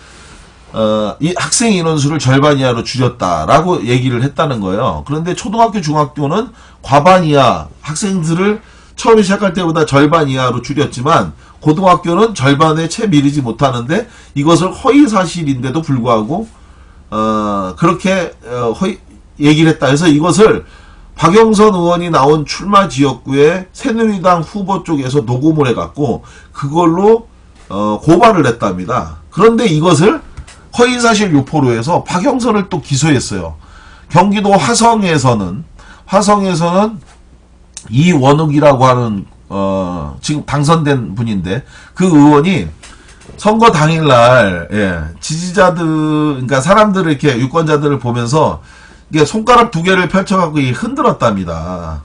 이 학생 인원수를 절반 이하로 줄였다라고 얘기를 했다는 거예요. 그런데 초등학교, 중학교는 과반 이하 학생들을 처음에 시작할 때보다 절반 이하로 줄였지만, 고등학교는 절반에 채 미리지 못하는데 이것을 허위 사실인데도 불구하고 그렇게 얘기를 했다. 그래서 이것을 박영선 의원이 나온 출마 지역구에 새누리당 후보 쪽에서 녹음을 해갖고 그걸로 고발을 했답니다. 그런데 이것을 허위사실 유포로 해서 박영선을 또 기소했어요. 경기도 화성에서는 이원욱이라고 하는 지금 당선된 분인데, 그 의원이 선거 당일날, 예, 지지자들, 그러니까 사람들을 이렇게 유권자들을 보면서 이게 손가락 두 개를 펼쳐갖고 흔들었답니다.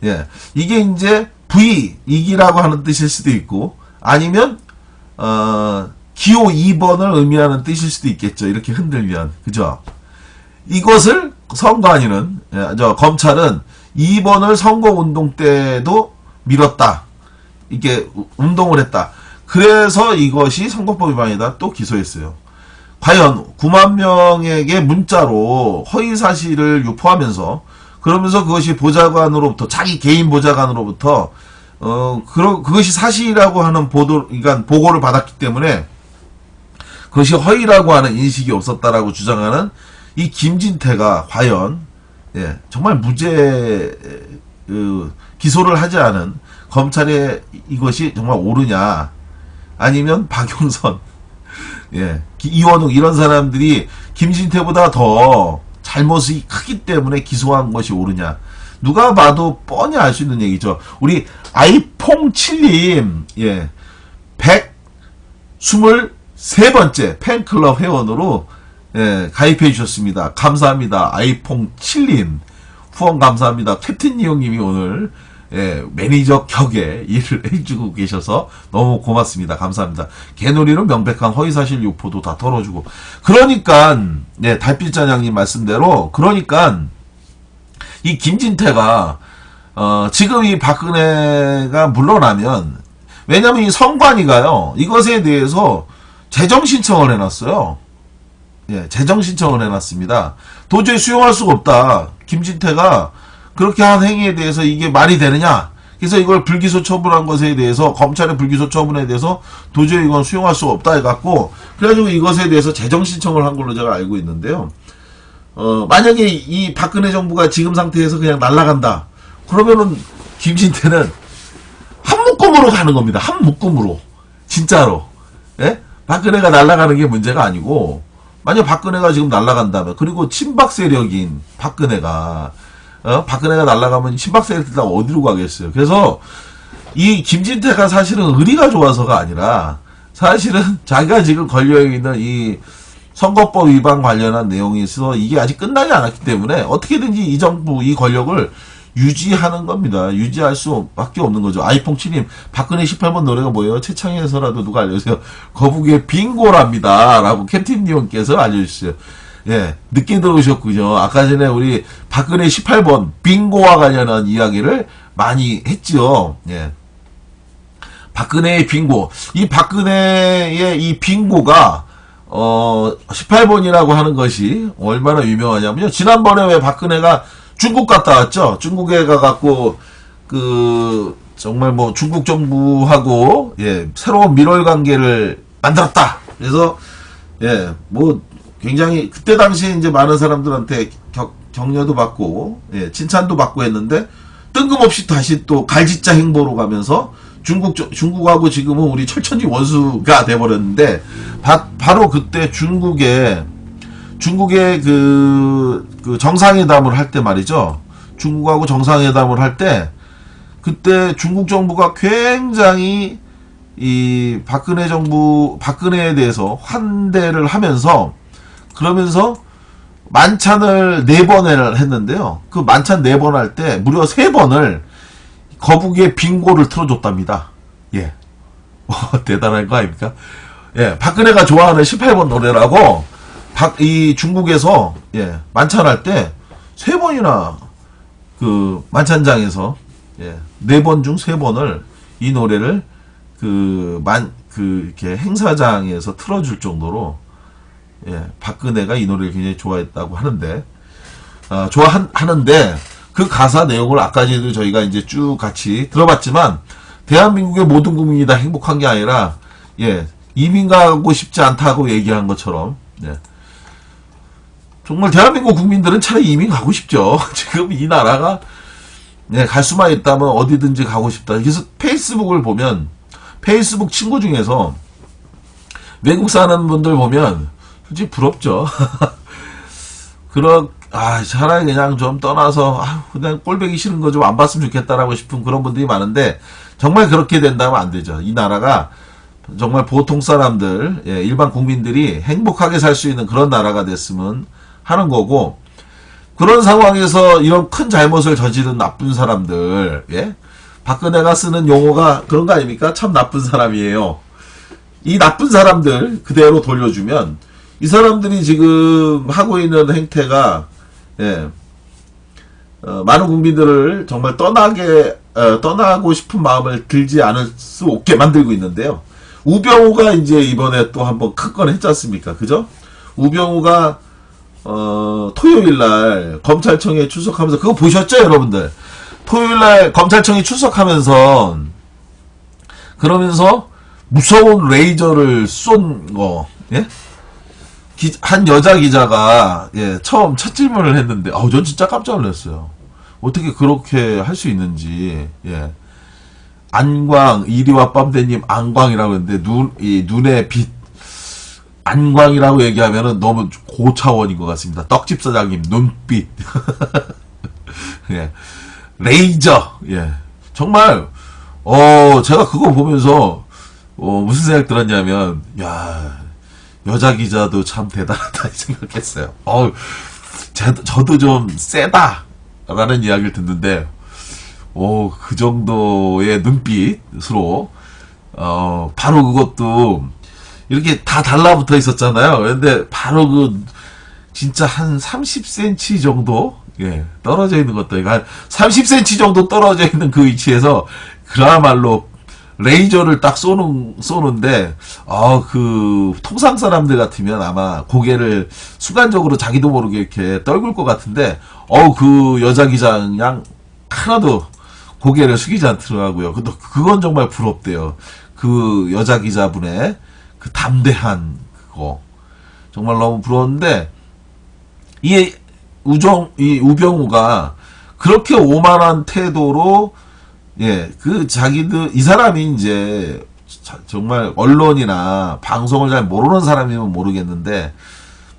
예, 이게 이제 이기라고 하는 뜻일 수도 있고, 아니면 기호 2번을 의미하는 뜻일 수도 있겠죠. 이렇게 흔들면, 그죠? 이것을 선관위는, 검찰은 2번을 선거운동 때도 밀었다, 이게 운동을 했다. 그래서 이것이 선거법 위반이다 또 기소했어요. 과연 9만 명에게 문자로 허위 사실을 유포하면서, 그러면서 그것이 보좌관으로부터, 자기 개인 보좌관으로부터 그것이 사실이라고 하는 그러니까 보고를 받았기 때문에 그것이 허위라고 하는 인식이 없었다라고 주장하는 이 김진태가 과연, 예, 정말 무죄 기소를 하지 않은 검찰의 이것이 정말 옳으냐, 아니면 박용선, 예, 이원웅 이런 사람들이 김진태보다 더 잘못이 크기 때문에 기소한 것이 옳으냐, 누가 봐도 뻔히 알 수 있는 얘기죠. 우리 아이퐁7님, 예, 123번째 팬클럽 회원으로, 예, 가입해 주셨습니다. 감사합니다. 아이퐁7님 후원 감사합니다. 캡틴 니용님이 오늘, 매니저 격의 일을 해주고 계셔서 너무 고맙습니다. 감사합니다. 개놀이는 명백한 허위사실 유포도 다 털어주고. 그러니까, 달빛자냥님 말씀대로, 그러니까, 이 김진태가, 지금 이 박근혜가 물러나면, 왜냐면 이 선관위가요, 이것에 대해서 재정신청을 해놨어요. 재정신청을 해놨습니다. 도저히 수용할 수가 없다. 김진태가 그렇게 한 행위에 대해서 이게 말이 되느냐. 그래서 이걸 불기소 처분한 것에 대해서, 검찰의 불기소 처분에 대해서 도저히 이건 수용할 수가 없다 해갖고, 그래가지고 이것에 대해서 재정신청을 한 걸로 제가 알고 있는데요. 만약에 이 박근혜 정부가 지금 상태에서 그냥 날아간다. 그러면은 김진태는 한 묶음으로 가는 겁니다. 한 묶음으로. 진짜로. 박근혜가 날아가는 게 문제가 아니고, 만약 박근혜가 지금 날아간다면, 그리고 친박 세력인 박근혜가 날아가면 친박 세력들 다 어디로 가겠어요. 그래서 이 김진태가 사실은 의리가 좋아서가 아니라, 사실은 자기가 지금 걸려있는 이 선거법 위반 관련한 내용이 있어서 이게 아직 끝나지 않았기 때문에 어떻게든지 이 정부, 이 권력을 유지하는 겁니다. 유지할 수밖에 없는 거죠. 아이폰7님, 박근혜 18번 노래가 뭐예요? 최창에서라도 누가 알려주세요. 거북이의 빙고랍니다. 라고 캡틴님께서 알려주세요. 늦게 들어오셨군요. 아까 전에 우리 박근혜 18번 빙고와 관련한 이야기를 많이 했죠. 박근혜의 빙고. 이 박근혜의 이 빙고가, 18번이라고 하는 것이 얼마나 유명하냐면요. 지난번에 왜 박근혜가 중국 갔다 왔죠. 중국에 가갖고 정말 뭐 중국 정부하고 새로운 밀월 관계를 만들었다. 그래서 뭐 굉장히 그때 당시에 이제 많은 사람들한테 격려도 받고 칭찬도 받고 했는데 뜬금없이 다시 또 갈짓자 행보로 가면서 중국하고 지금은 우리 철천지 원수가 돼버렸는데 바로 그때 중국의 그 정상회담을 할 때 말이죠. 중국하고 정상회담을 할 때 그때 중국 정부가 굉장히 이 박근혜에 대해서 환대를 하면서 그러면서 만찬을 4번을 했는데요. 그 만찬 4번 할 때 무려 3번을 거북이의 빙고를 틀어줬답니다. 대단한 거 아닙니까? 박근혜가 좋아하는 18번 노래라고 이 중국에서 만찬할 때 3번이나 그 만찬장에서 4번 중 3번을 이 노래를 이렇게 행사장에서 틀어줄 정도로 박근혜가 이 노래를 굉장히 좋아했다고 하는데 좋아하는데 그 가사 내용을 아까 전에도 저희가 이제 쭉 같이 들어봤지만 대한민국의 모든 국민이 다 행복한 게 아니라 이민 가고 싶지 않다고 얘기한 것처럼 정말 대한민국 국민들은 차라리 이민 가고 싶죠. 지금 이 나라가 갈 수만 있다면 어디든지 가고 싶다. 그래서 페이스북을 보면 페이스북 친구 중에서 외국 사는 분들 보면 솔직히 부럽죠. 차라리 그냥 좀 떠나서 그냥 꼴보기 싫은 거 좀 안 봤으면 좋겠다라고 싶은 그런 분들이 많은데 정말 그렇게 된다면 안 되죠. 이 나라가 정말 보통 사람들, 일반 국민들이 행복하게 살 수 있는 그런 나라가 됐으면 하는 거고, 그런 상황에서 이런 큰 잘못을 저지른 나쁜 사람들, 박근혜가 쓰는 용어가 그런 거 아닙니까? 참 나쁜 사람이에요. 이 나쁜 사람들 그대로 돌려주면 이 사람들이 지금 하고 있는 행태가 많은 국민들을 정말 떠나고 싶은 마음을 들지 않을 수 없게 만들고 있는데요. 우병우가 이제 이번에 또 한번 큰 건 했지 않습니까? 그죠? 우병우가 토요일날 검찰청에 출석하면서 그거 보셨죠, 여러분들? 토요일날 검찰청에 출석하면서 그러면서 무서운 레이저를 쏜 거, 한 여자 기자가 처음 첫 질문을 했는데 전 진짜 깜짝 놀랐어요. 어떻게 그렇게 할 수 있는지. 안광, 이리와 빰대님 안광이라고 했는데 눈의 빛 안광이라고 얘기하면은 너무 고차원인 것 같습니다. 떡집 사장님 눈빛. 레이저. 정말 제가 그거 보면서 무슨 생각 들었냐면 여자 기자도 참 대단하다 생각했어요. 저도 좀 세다라는 이야기를 듣는데 그 정도의 눈빛으로, 바로 그것도, 이렇게 다 달라붙어 있었잖아요. 근데 바로 진짜 한 30cm 정도, 예, 떨어져 있는 것도, 한 30cm 정도 떨어져 있는 그 위치에서, 그야말로, 레이저를 딱 쏘는데, 통상 사람들 같으면 아마 고개를 순간적으로 자기도 모르게 이렇게 떨굴 것 같은데, 그 여자 기장 하나도 고개를 숙이지 않더라고요. 근데 그건 정말 부럽대요. 그 여자 기자분의 그 담대한 그거. 정말 너무 부러웠는데, 이 우병우가 그렇게 오만한 태도로, 예, 이 사람이 이제, 정말 언론이나 방송을 잘 모르는 사람이면 모르겠는데,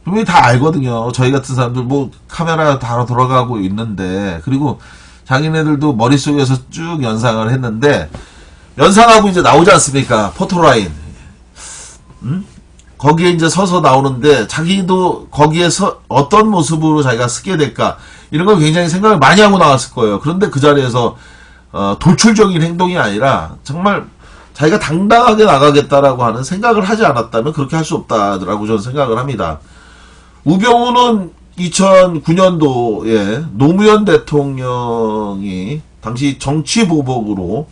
분명히 다 알거든요. 저희 같은 사람들, 카메라 다 돌아가고 있는데, 그리고 자기네들도 머릿속에서 쭉 연상을 했는데, 연상하고 이제 나오지 않습니까? 포토라인. 거기에 이제 서서 나오는데, 자기도 거기에서 어떤 모습으로 자기가 쓰게 될까, 이런 걸 굉장히 생각을 많이 하고 나왔을 거예요. 그런데 그 자리에서, 돌출적인 행동이 아니라, 정말 자기가 당당하게 나가겠다라고 하는 생각을 하지 않았다면 그렇게 할 수 없다라고 저는 생각을 합니다. 우병우는 2009년도에 노무현 대통령이 당시 정치보복으로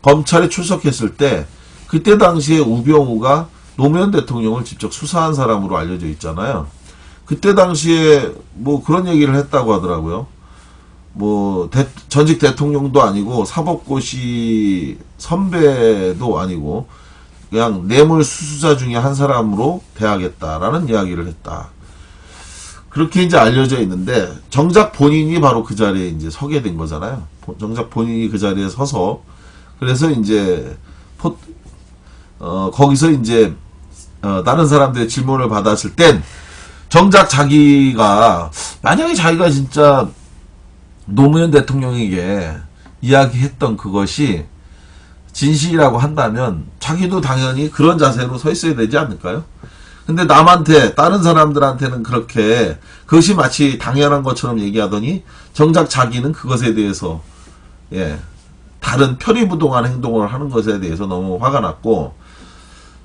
검찰에 출석했을 때, 그때 당시에 우병우가 노무현 대통령을 직접 수사한 사람으로 알려져 있잖아요. 그때 당시에 그런 얘기를 했다고 하더라고요. 전직 대통령도 아니고 사법고시 선배도 아니고 그냥 뇌물수수자 중에 한 사람으로 대하겠다라는 이야기를 했다. 그렇게 이제 알려져 있는데, 정작 본인이 바로 그 자리에 이제 서게 된 거잖아요. 정작 본인이 그 자리에 서서, 그래서 이제, 거기서 이제, 다른 사람들의 질문을 받았을 땐, 정작 만약에 자기가 진짜 노무현 대통령에게 이야기했던 그것이 진실이라고 한다면, 자기도 당연히 그런 자세로 서 있어야 되지 않을까요? 근데 다른 사람들한테는 그것이 마치 당연한 것처럼 얘기하더니, 정작 자기는 그것에 대해서, 예, 다른 표리부동한 행동을 하는 것에 대해서 너무 화가 났고,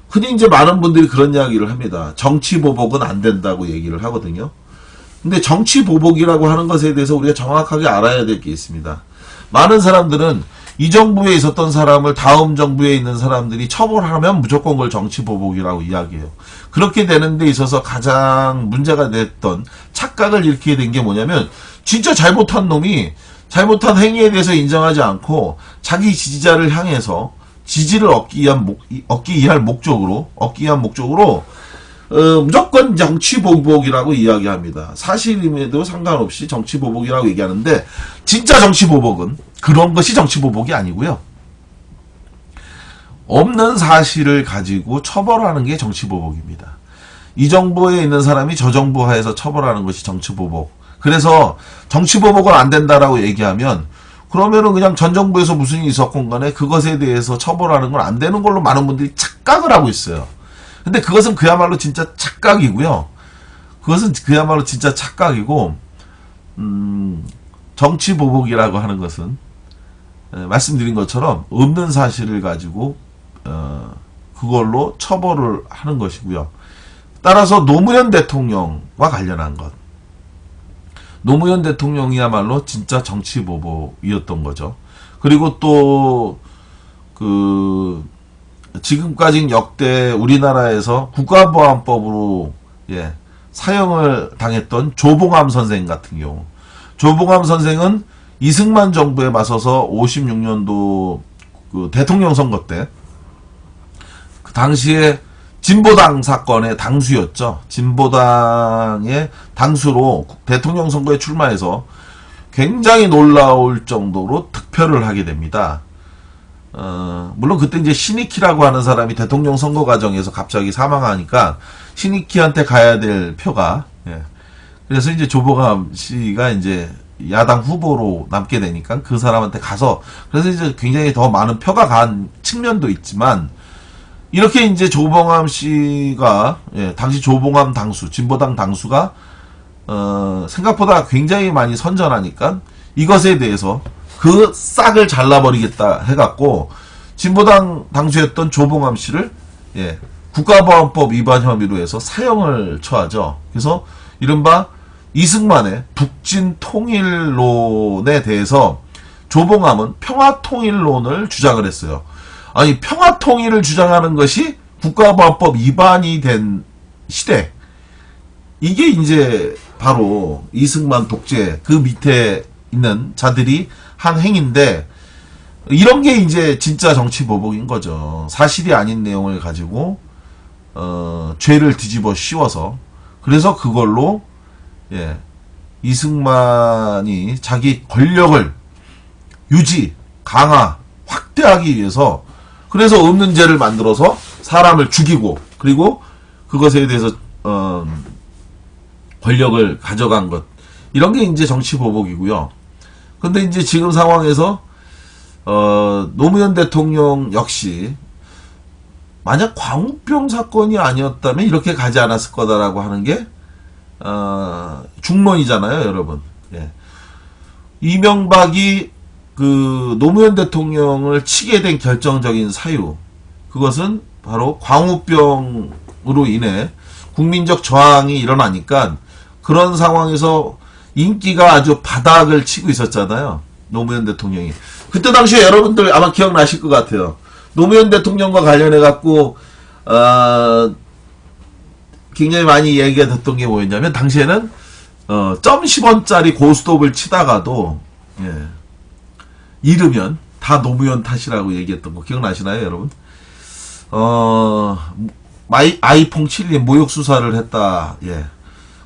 흔히 이제 많은 분들이 그런 이야기를 합니다. 정치보복은 안 된다고 얘기를 하거든요. 근데 정치보복이라고 하는 것에 대해서 우리가 정확하게 알아야 될 게 있습니다. 많은 사람들은 이 정부에 있었던 사람을 다음 정부에 있는 사람들이 처벌하면 무조건 그걸 정치보복이라고 이야기해요. 그렇게 되는 데 있어서 가장 문제가 됐던 착각을 일으키게 된 게 뭐냐면, 진짜 잘못한 놈이 잘못한 행위에 대해서 인정하지 않고 자기 지지자를 향해서 지지를 얻기 위한 목적으로 무조건 정치보복이라고 이야기합니다. 사실임에도 상관없이 정치보복이라고 얘기하는데, 진짜 정치보복은 그런 것이 정치보복이 아니고요. 없는 사실을 가지고 처벌하는 게 정치보복입니다. 이 정부에 있는 사람이 저 정부 하에서 처벌하는 것이 정치보복. 그래서 정치보복은 안 된다라고 얘기하면, 그러면은 그냥 전 정부에서 무슨 일이 있었건 간에 그것에 대해서 처벌하는 건 안 되는 걸로 많은 분들이 착각을 하고 있어요. 근데 그것은 그야말로 진짜 착각이고요. 정치보복이라고 하는 것은, 말씀드린 것처럼 없는 사실을 가지고, 그걸로 처벌을 하는 것이고요. 따라서 노무현 대통령과 관련한 것. 노무현 대통령이야말로 진짜 정치보복이었던 거죠. 그리고 또, 지금까지 역대 우리나라에서 국가보안법으로, 예, 사형을 당했던 조봉암 선생 같은 경우. 조봉암 선생은 이승만 정부에 맞서서 56년도 대통령 선거 때, 그 당시에 진보당 사건의 당수였죠. 진보당의 당수로 대통령 선거에 출마해서 굉장히 놀라울 정도로 득표를 하게 됩니다. 물론 그때 이제 신익희라고 하는 사람이 대통령 선거 과정에서 갑자기 사망하니까 신익희한테 가야 될 표가, 예. 그래서 이제 조봉암 씨가 이제 야당 후보로 남게 되니까 그 사람한테 가서, 그래서 이제 굉장히 더 많은 표가 간 측면도 있지만, 이렇게 이제 조봉암 씨가, 예, 당시 조봉암 당수, 진보당 당수가, 생각보다 굉장히 많이 선전하니까 이것에 대해서 그 싹을 잘라버리겠다 해갖고 진보당 당수였던 조봉암 씨를 예, 국가보안법 위반 혐의로 해서 사형을 처하죠. 그래서 이른바 이승만의 북진통일론에 대해서 조봉암은 평화통일론을 주장을 했어요. 아니 평화통일을 주장하는 것이 국가보안법 위반이 된 시대, 이게 이제 바로 이승만 독재 그 밑에 있는 자들이 한 행인데, 이런 게 이제 진짜 정치 보복인 거죠. 사실이 아닌 내용을 가지고 죄를 뒤집어 씌워서, 그래서 그걸로 예, 이승만이 자기 권력을 유지, 강화, 확대하기 위해서 그래서 없는 죄를 만들어서 사람을 죽이고 그리고 그것에 대해서 권력을 가져간 것, 이런 게 이제 정치 보복이고요. 근데 이제 지금 상황에서 노무현 대통령 역시 만약 광우병 사건이 아니었다면 이렇게 가지 않았을 거다라고 하는 게 중론이잖아요, 여러분. 예. 이명박이 그 노무현 대통령을 치게 된 결정적인 사유, 그것은 바로 광우병으로 인해 국민적 저항이 일어나니까 그런 상황에서 인기가 아주 바닥을 치고 있었잖아요, 노무현 대통령이. 그때 당시에 여러분들 아마 기억나실 것 같아요. 노무현 대통령과 관련해 갖고 굉장히 많이 얘기가 됐던 게 뭐였냐면, 당시에는 점 10원짜리 고스톱을 치다가도 예, 잃으면 다 노무현 탓이라고 얘기했던 거 기억나시나요, 여러분? 아이폰 7님 모욕 수사를 했다. 예,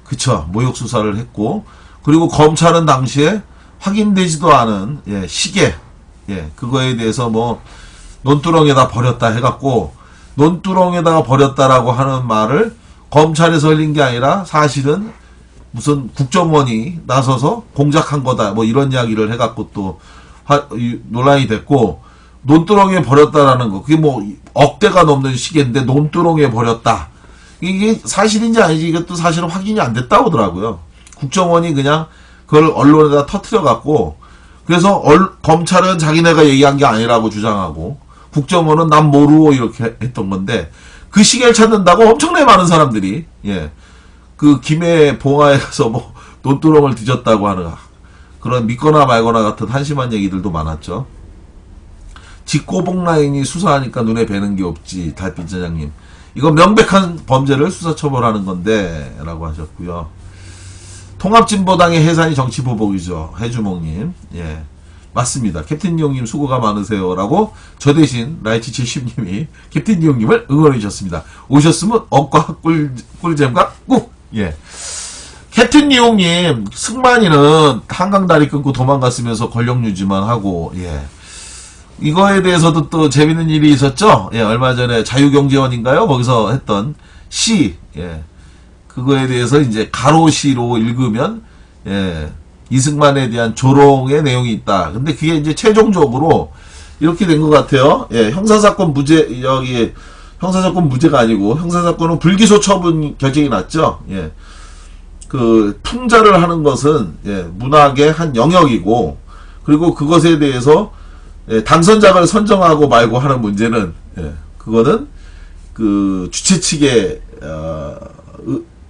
그쵸, 모욕 수사를 했고, 그리고 검찰은 당시에 확인되지도 않은 예, 시계, 예, 그거에 대해서 뭐 논두렁에다 버렸다 해갖고, 논두렁에다가 버렸다라고 하는 말을 검찰에서 흘린 게 아니라 사실은 무슨 국정원이 나서서 공작한 거다, 뭐 이런 이야기를 해갖고 또 논란이 됐고, 논두렁에 버렸다라는 거, 그게 뭐 억대가 넘는 시계인데 논두렁에 버렸다, 이게 사실인지 아닌지 이것도 사실은 확인이 안 됐다고 하더라고요. 국정원이 그냥 그걸 언론에다 터트려갖고, 그래서 검찰은 자기네가 얘기한 게 아니라고 주장하고 국정원은 난 모르고 이렇게 했던 건데, 그 시계를 찾는다고 엄청나게 많은 사람들이 예, 그 김해 봉화에 가서 뭐 논두렁을 뒤졌다고 하는 그런 믿거나 말거나 같은 한심한 얘기들도 많았죠. 직고봉 라인이 수사하니까 눈에 뵈는 게 없지, 달빛 사장님. 이거 명백한 범죄를 수사처벌하는 건데 라고 하셨고요. 통합진보당의 해산이 정치보복이죠, 해주몽님. 예, 맞습니다. 캡틴 니용님 수고가 많으세요 라고 저 대신 라이치 70님이 캡틴 니용님을 응원해 주셨습니다. 오셨으면 억과 꿀잼과 꾹. 예, 캡틴 니용님, 승만이는 한강다리 끊고 도망갔으면서 권력 유지만 하고, 예, 이거에 대해서도 또 재밌는 일이 있었죠. 예, 얼마 전에 자유경제원인가요? 거기서 했던 시, 예, 그거에 대해서 이제 가로시로 읽으면 예, 이승만에 대한 조롱의 내용이 있다. 근데 그게 이제 최종적으로 이렇게 된 것 같아요. 예, 형사사건 무죄, 여기 형사사건 무죄가 아니고 형사사건은 불기소 처분 결정이 났죠. 예, 그 풍자를 하는 것은 예, 문학의 한 영역이고, 그리고 그것에 대해서 예, 당선자를 선정하고 말고 하는 문제는 예, 그거는 그 주최 측의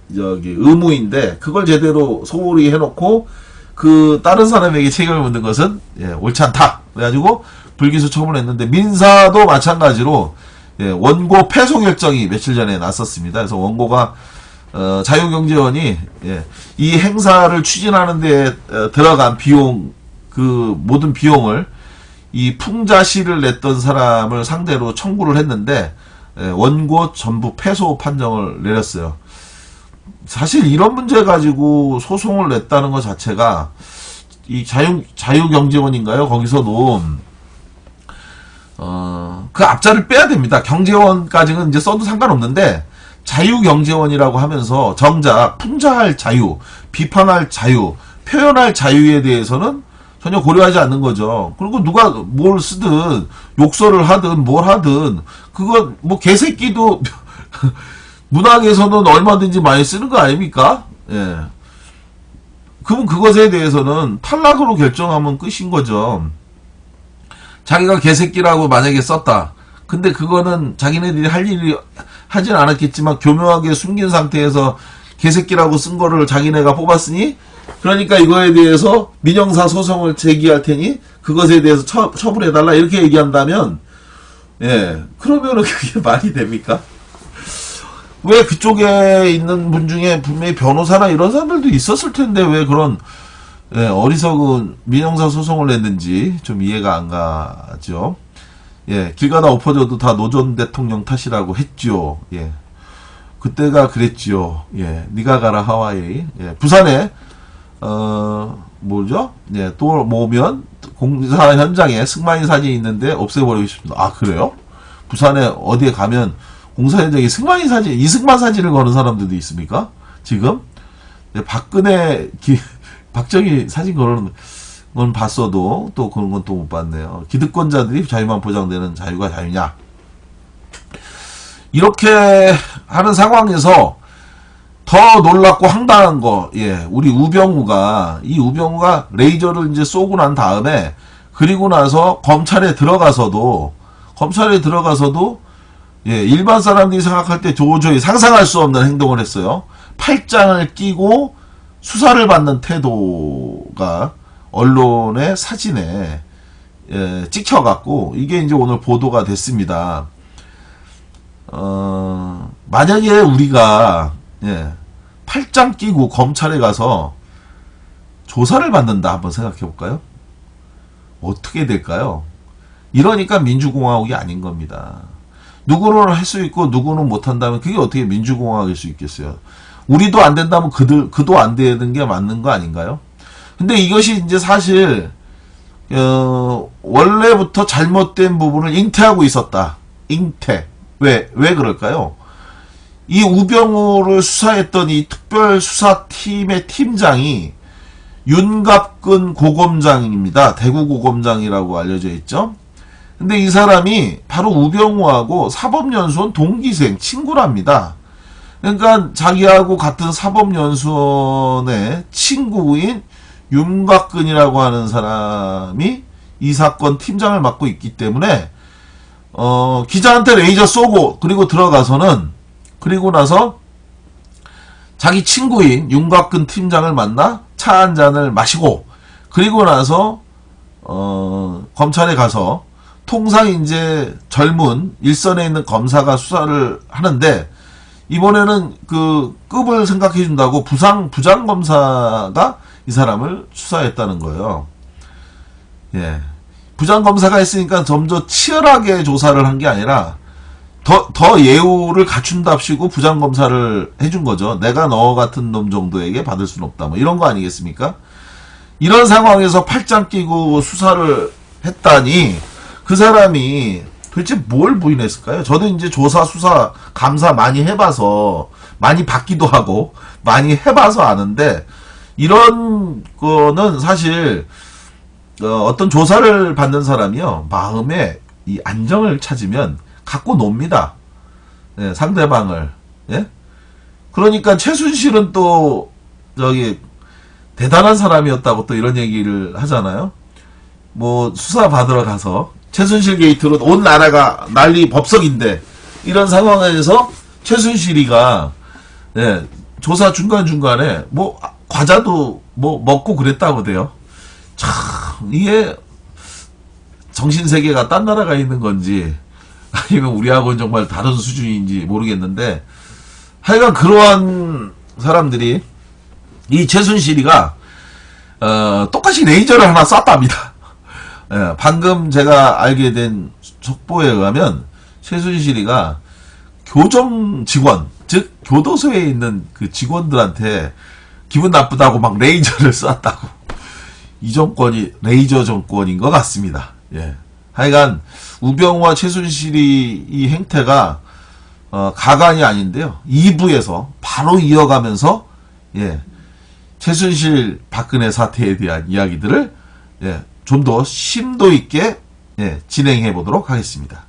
의무인데, 그걸 제대로 소홀히 해놓고 그 다른 사람에게 책임을 묻는 것은 예, 옳지 않다. 그래가지고 불기소 처분했는데, 민사도 마찬가지로 예, 원고 패소 결정이 며칠 전에 났었습니다. 그래서 원고가 자유경제원이 예, 이 행사를 추진하는 데 들어간 비용, 그 모든 비용을 이 풍자시를 냈던 사람을 상대로 청구를 했는데 예, 원고 전부 패소 판정을 내렸어요. 사실 이런 문제 가지고 소송을 냈다는 것 자체가, 이 자유경제원인가요? 거기서도 그 앞자를 빼야 됩니다. 경제원까지는 이제 써도 상관없는데, 자유경제원이라고 하면서 정작 풍자할 자유, 비판할 자유, 표현할 자유에 대해서는 전혀 고려하지 않는 거죠. 그리고 누가 뭘 쓰든 욕설을 하든 뭘 하든 그건 뭐 개새끼도 문학에서는 얼마든지 많이 쓰는 거 아닙니까? 예. 그럼 그것에 대해서는 탈락으로 결정하면 끝인 거죠. 자기가 개새끼라고 만약에 썼다. 근데 그거는 자기네들이 할 일이 하진 않았겠지만 교묘하게 숨긴 상태에서 개새끼라고 쓴 거를 자기네가 뽑았으니 그러니까 이거에 대해서 민형사 소송을 제기할 테니 그것에 대해서 처분해달라 이렇게 얘기한다면 예 그러면은 그게 말이 됩니까? 왜 그쪽에 있는 분 중에 분명히 변호사나 이런 사람들도 있었을 텐데 왜 그런 예, 어리석은 민형사 소송을 냈는지 좀 이해가 안 가죠. 예, 길 가다 엎어져도 다 노 전 대통령 탓이라고 했죠. 예, 그때가 그랬지요. 예, 니가 가라 하와이. 예, 부산에 뭐죠? 예, 또 모으면 공사 현장에 승만이 사진이 있는데 없애버리고 싶습니다. 아 그래요? 부산에 어디에 가면 공사 현장에 승만이 사진, 이승만 사진을 거는 사람들도 있습니까? 지금 예, 박정희 사진 거는 건 봤어도 또 그런 건 또 못 봤네요. 기득권자들이 자유만 보장되는 자유가 자유냐? 이렇게 하는 상황에서 더 놀랍고 황당한 거, 예, 우리 우병우가 레이저를 이제 쏘고 난 다음에 그리고 나서 검찰에 들어가서도 예, 일반 사람들이 생각할 때 도저히 상상할 수 없는 행동을 했어요. 팔짱을 끼고 수사를 받는 태도가 언론의 사진에 예, 찍혀갖고 이게 이제 오늘 보도가 됐습니다. 만약에 우리가 예, 팔짱 끼고 검찰에 가서 조사를 받는다 한번 생각해 볼까요? 어떻게 될까요? 이러니까 민주공화국이 아닌 겁니다. 누구는 할 수 있고 누구는 못한다면 그게 어떻게 민주공화국일 수 있겠어요? 우리도 안 된다면 그도 안 되는 게 맞는 거 아닌가요? 근데 이것이 이제 사실 원래부터 잘못된 부분을 잉태하고 있었다. 잉태. 왜 그럴까요? 이 우병우를 수사했던 이 특별수사팀의 팀장이 윤갑근 고검장입니다. 대구 고검장이라고 알려져 있죠. 근데 이 사람이 바로 우병우하고 사법연수원 동기생 친구랍니다. 그러니까 자기하고 같은 사법연수원의 친구인 윤곽근이라고 하는 사람이 이 사건 팀장을 맡고 있기 때문에 기자한테 레이저 쏘고 그리고 나서 자기 친구인 윤곽근 팀장을 만나 차 한 잔을 마시고 그리고 나서 검찰에 가서 통상 이제 젊은 일선에 있는 검사가 수사를 하는데 이번에는 그 급을 생각해 준다고 부장검사가 이 사람을 수사했다는 거예요. 예. 부장검사가 했으니까 좀 더 치열하게 조사를 한 게 아니라 더 예우를 갖춘답시고 부장검사를 해준 거죠. 내가 너 같은 놈 정도에게 받을 수는 없다. 뭐 이런 거 아니겠습니까? 이런 상황에서 팔짱 끼고 수사를 했다니 그 사람이 도대체 뭘 부인했을까요? 저도 이제 조사, 수사, 감사 많이 해봐서 많이 받기도 하고 많이 해봐서 아는데 이런 거는 사실 어떤 조사를 받는 사람이요 마음에 이 안정을 찾으면 갖고 놉니다. 예, 상대방을. 예? 그러니까 최순실은 또 저기 대단한 사람이었다고 또 이런 얘기를 하잖아요. 뭐 수사 받으러 가서 최순실 게이트로 온 나라가 난리 법석인데 이런 상황에서 최순실이가 예, 조사 중간중간에 뭐 과자도 뭐 먹고 그랬다고 돼요. 참 이게 정신세계가 딴 나라가 있는 건지 아니면 우리하고는 정말 다른 수준인지 모르겠는데 하여간 그러한 사람들이 이 최순실이가 똑같이 레이저를 하나 쐈답니다. 예, 방금 제가 알게 된 속보에 의하면 최순실이가 교정 직원 즉 교도소에 있는 그 직원들한테 기분 나쁘다고 막 레이저를 쐈다고 이 정권이 레이저 정권인 것 같습니다. 예. 하여간 우병우와 최순실이 이 행태가 가관이 아닌데요. 2부에서 바로 이어가면서 예, 최순실 박근혜 사태에 대한 이야기들을 예, 좀 더 심도 있게 예, 진행해 보도록 하겠습니다.